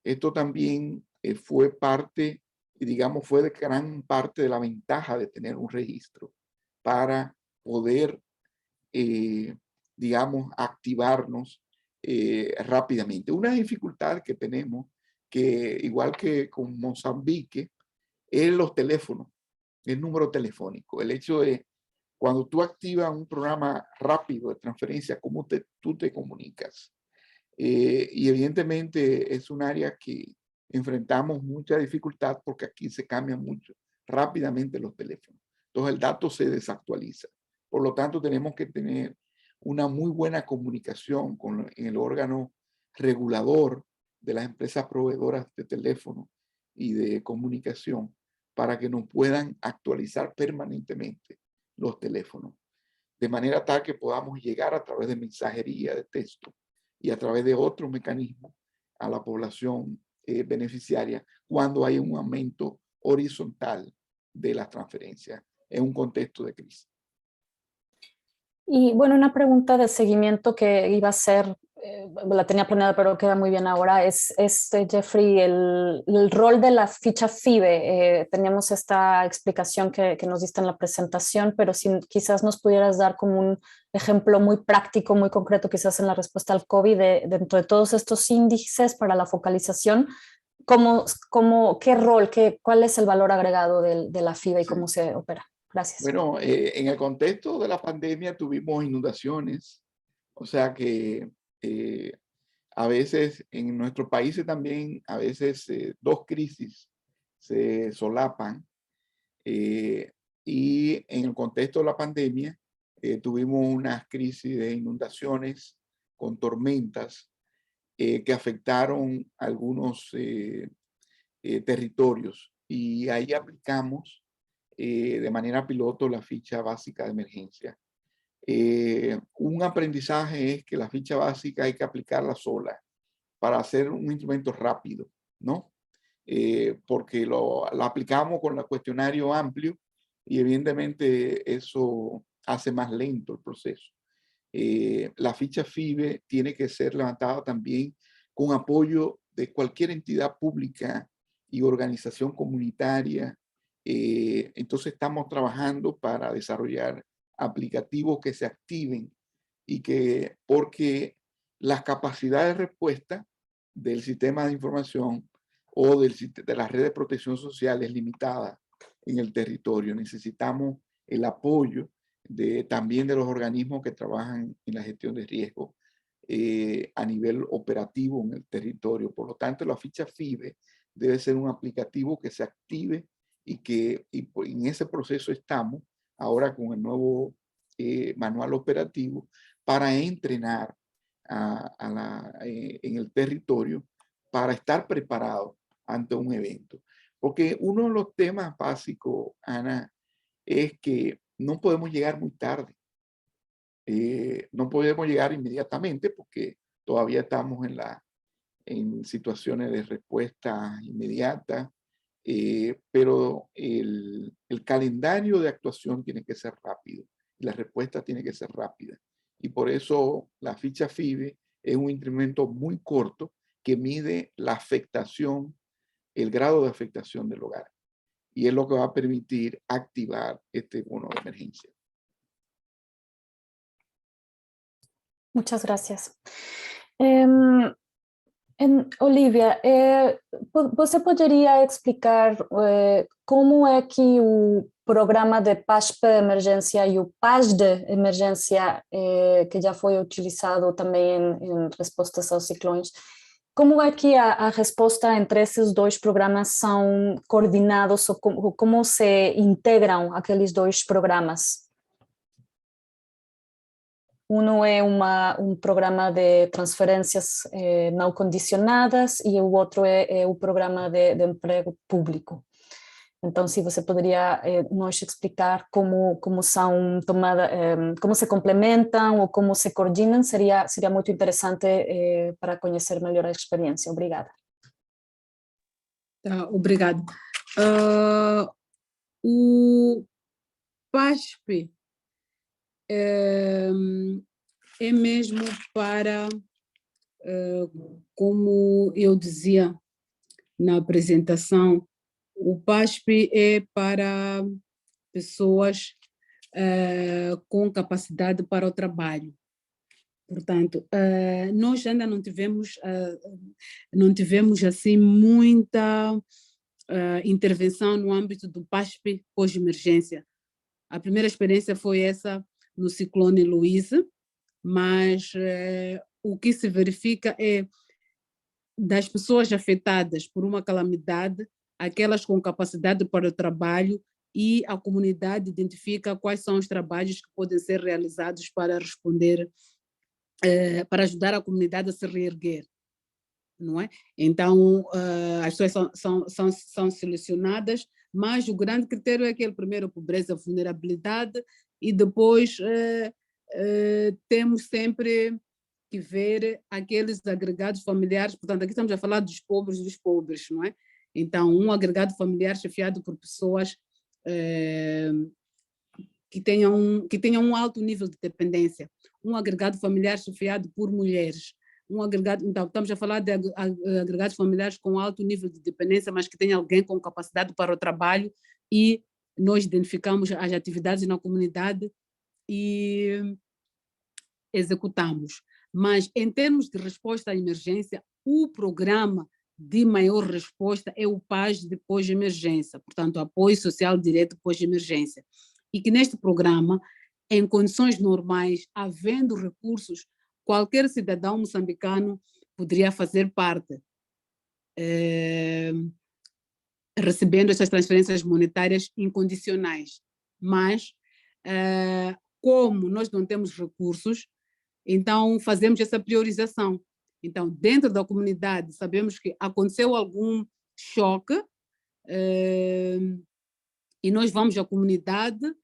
Esto también fue parte, digamos, fue de gran parte de la ventaja de tener un registro para poder, digamos, activarnos rápidamente. Una dificultad que tenemos, que igual que con Mozambique, es los teléfonos, el número telefónico. El hecho de cuando tú activas un programa rápido de transferencia, cómo tú te comunicas. Y evidentemente es un área que enfrentamos mucha dificultad porque aquí se cambian mucho rápidamente los teléfonos. Entonces el dato se desactualiza. Por lo tanto, tenemos que tener una muy buena comunicación con el órgano regulador de las empresas proveedoras de teléfono y de comunicación para que nos puedan actualizar permanentemente los teléfonos, de manera tal que podamos llegar a través de mensajería de texto y a través de otros mecanismos a la población beneficiaria cuando hay un aumento horizontal de las transferencias en un contexto de crisis. Y bueno, una pregunta de seguimiento que iba a ser la tenía planeada, pero queda muy bien ahora, es Jeffrey, el rol de la ficha FIBE. Teníamos esta explicación que nos diste en la presentación, pero si quizás nos pudieras dar como un ejemplo muy práctico, muy concreto, quizás en la respuesta al COVID, dentro de todos estos índices para la focalización, ¿qué rol, cuál es el valor agregado de la FIBE y cómo se opera? Gracias. Bueno, en el contexto de la pandemia tuvimos inundaciones, o sea que a veces en nuestros países también, a veces dos crisis se solapan, y en el contexto de la pandemia tuvimos unas crisis de inundaciones con tormentas que afectaron algunos territorios, y ahí aplicamos de manera piloto la ficha básica de emergencia. Un aprendizaje es que la ficha básica hay que aplicarla sola para hacer un instrumento rápido, ¿no? Porque lo aplicamos con el cuestionario amplio y evidentemente eso hace más lento el proceso. La ficha FIBE tiene que ser levantada también con apoyo de cualquier entidad pública y organización comunitaria. Entonces estamos trabajando para desarrollar aplicativos que se activen y porque las capacidades de respuesta del sistema de información o de la red de protección social es limitada en el territorio. Necesitamos el apoyo también de los organismos que trabajan en la gestión de riesgo a nivel operativo en el territorio. Por lo tanto, la ficha FIBE debe ser un aplicativo que se active y en ese proceso estamos ahora con el nuevo manual operativo para entrenar en el territorio para estar preparado ante un evento. Porque uno de los temas básicos, Ana, es que no podemos llegar muy tarde. No podemos llegar inmediatamente porque todavía estamos en situaciones de respuesta inmediata, pero el calendario de actuación tiene que ser rápido y la respuesta tiene que ser rápida. Y por eso la ficha FIBE es un instrumento muy corto que mide la afectación, el grado de afectación del hogar. Y es lo que va a permitir activar este bono de emergencia. Muchas gracias. Olivia, você poderia explicar como é que o programa de PASP emergência e o PAS de emergência, que já foi utilizado também em respostas aos ciclones, como é que a resposta entre esses dois programas são coordenados ou como se integram aqueles dois programas? Um é um programa de transferências não condicionadas e o outro é o programa de emprego público. Então, se você poderia nos explicar como são tomadas, como se complementam ou como se coordenam, seria muito interessante para conhecer melhor a experiência. Obrigada. Obrigado. O PASP é mesmo para, como eu dizia na apresentação, o PASP é para pessoas com capacidade para o trabalho. Portanto, nós ainda não tivemos assim muita intervenção no âmbito do PASP pós-emergência. A primeira experiência foi essa no ciclone Luísa, mas o que se verifica é das pessoas afetadas por uma calamidade, aquelas com capacidade para o trabalho, e a comunidade identifica quais são os trabalhos que podem ser realizados para responder, para ajudar a comunidade a se reerguer, não é? Então, as pessoas são selecionadas, mas o grande critério é aquele primeiro, pobreza, vulnerabilidade, e depois temos sempre que ver aqueles agregados familiares. Portanto, aqui estamos a falar dos pobres, não é? Então, um agregado familiar chefiado por pessoas que tenham um alto nível de dependência, um agregado familiar chefiado por mulheres, um agregado, então estamos a falar de agregados familiares com alto nível de dependência, mas que tem alguém com capacidade para o trabalho, e nós identificamos as atividades na comunidade e executamos. Mas em termos de resposta à emergência, o programa de maior resposta é o PAS de pós-emergência, portanto, apoio social direto pós-emergência. E que neste programa, em condições normais, havendo recursos, qualquer cidadão moçambicano poderia fazer parte, recebendo essas transferências monetárias incondicionais. Mas, como nós não temos recursos, então fazemos essa priorização. Então, dentro da comunidade, sabemos que aconteceu algum choque, e nós vamos à comunidade,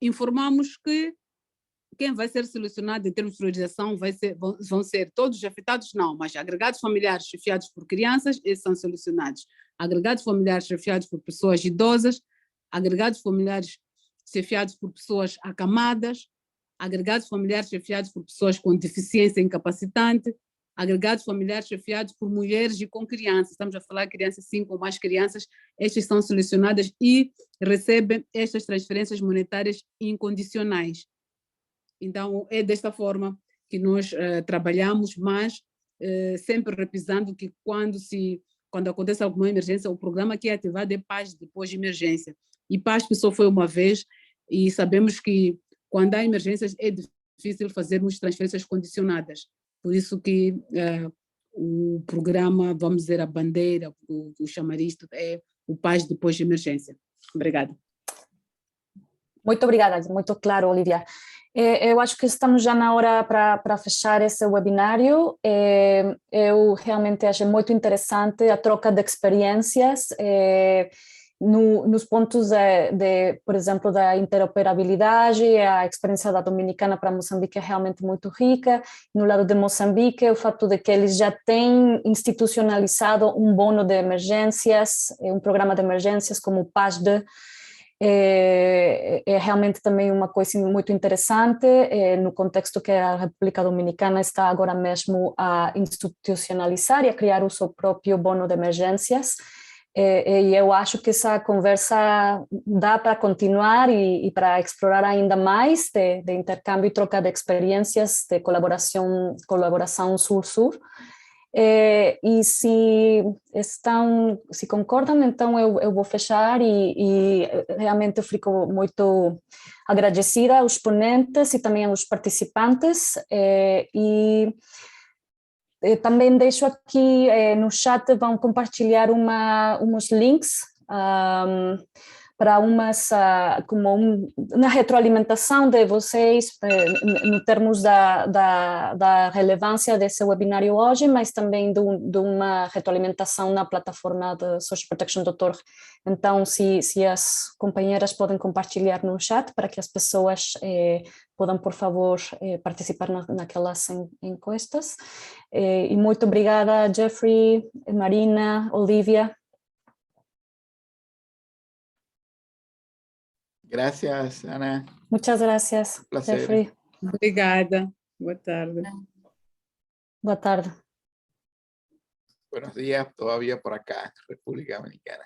informamos que quem vai ser selecionado em termos de priorização vão ser todos os afetados, não, mas agregados familiares chefiados por crianças, esses são selecionados. Agregados familiares chefiados por pessoas idosas, agregados familiares chefiados por pessoas acamadas, agregados familiares chefiados por pessoas com deficiência incapacitante, agregados familiares chefiados por mulheres e com crianças. Estamos a falar de crianças, 5 ou mais crianças, estas são selecionadas e recebem estas transferências monetárias incondicionais. Então, é desta forma que nós trabalhamos, mas sempre repisando que quando acontece alguma emergência, o programa que é ativado é PAS depois de emergência. E PAS que só foi uma vez, e sabemos que quando há emergências é difícil fazermos transferências condicionadas. Por isso que o programa, vamos dizer, a bandeira, o chamariz, é o PAS depois de emergência. Obrigada. Muito obrigada, muito claro, Olivia. Eu acho que estamos já na hora para fechar esse webinário. Eu realmente acho muito interessante a troca de experiências nos pontos por exemplo, da interoperabilidade. A experiência da Dominicana para Moçambique é realmente muito rica. No lado de Moçambique, o fato de que eles já têm institucionalizado um bono de emergências, um programa de emergências como o PASD, é realmente também uma coisa muito interessante no contexto que a República Dominicana está agora mesmo a institucionalizar e a criar o seu próprio bono de emergências. E eu acho que essa conversa dá para continuar e para explorar ainda mais de intercâmbio e troca de experiências, de colaboração Sul-Sul. E se concordam, então eu vou fechar e realmente eu fico muito agradecida aos ponentes e também aos participantes, e também deixo aqui no chat, vão compartilhar uns links para uma retroalimentação de vocês no termos da relevância desse webinário hoje, mas também de uma retroalimentação na plataforma de Social Protection.org. Então, se as companheiras podem compartilhar no chat para que as pessoas possam, por favor, participar naquelas encuestas. E muito obrigada, Jeffrey, Marina, Olivia. Gracias, Ana. Muchas gracias, Placer. Jeffrey. Obrigada. Boa tarde. Boa tarde. Buenos días todavía por acá, República Dominicana.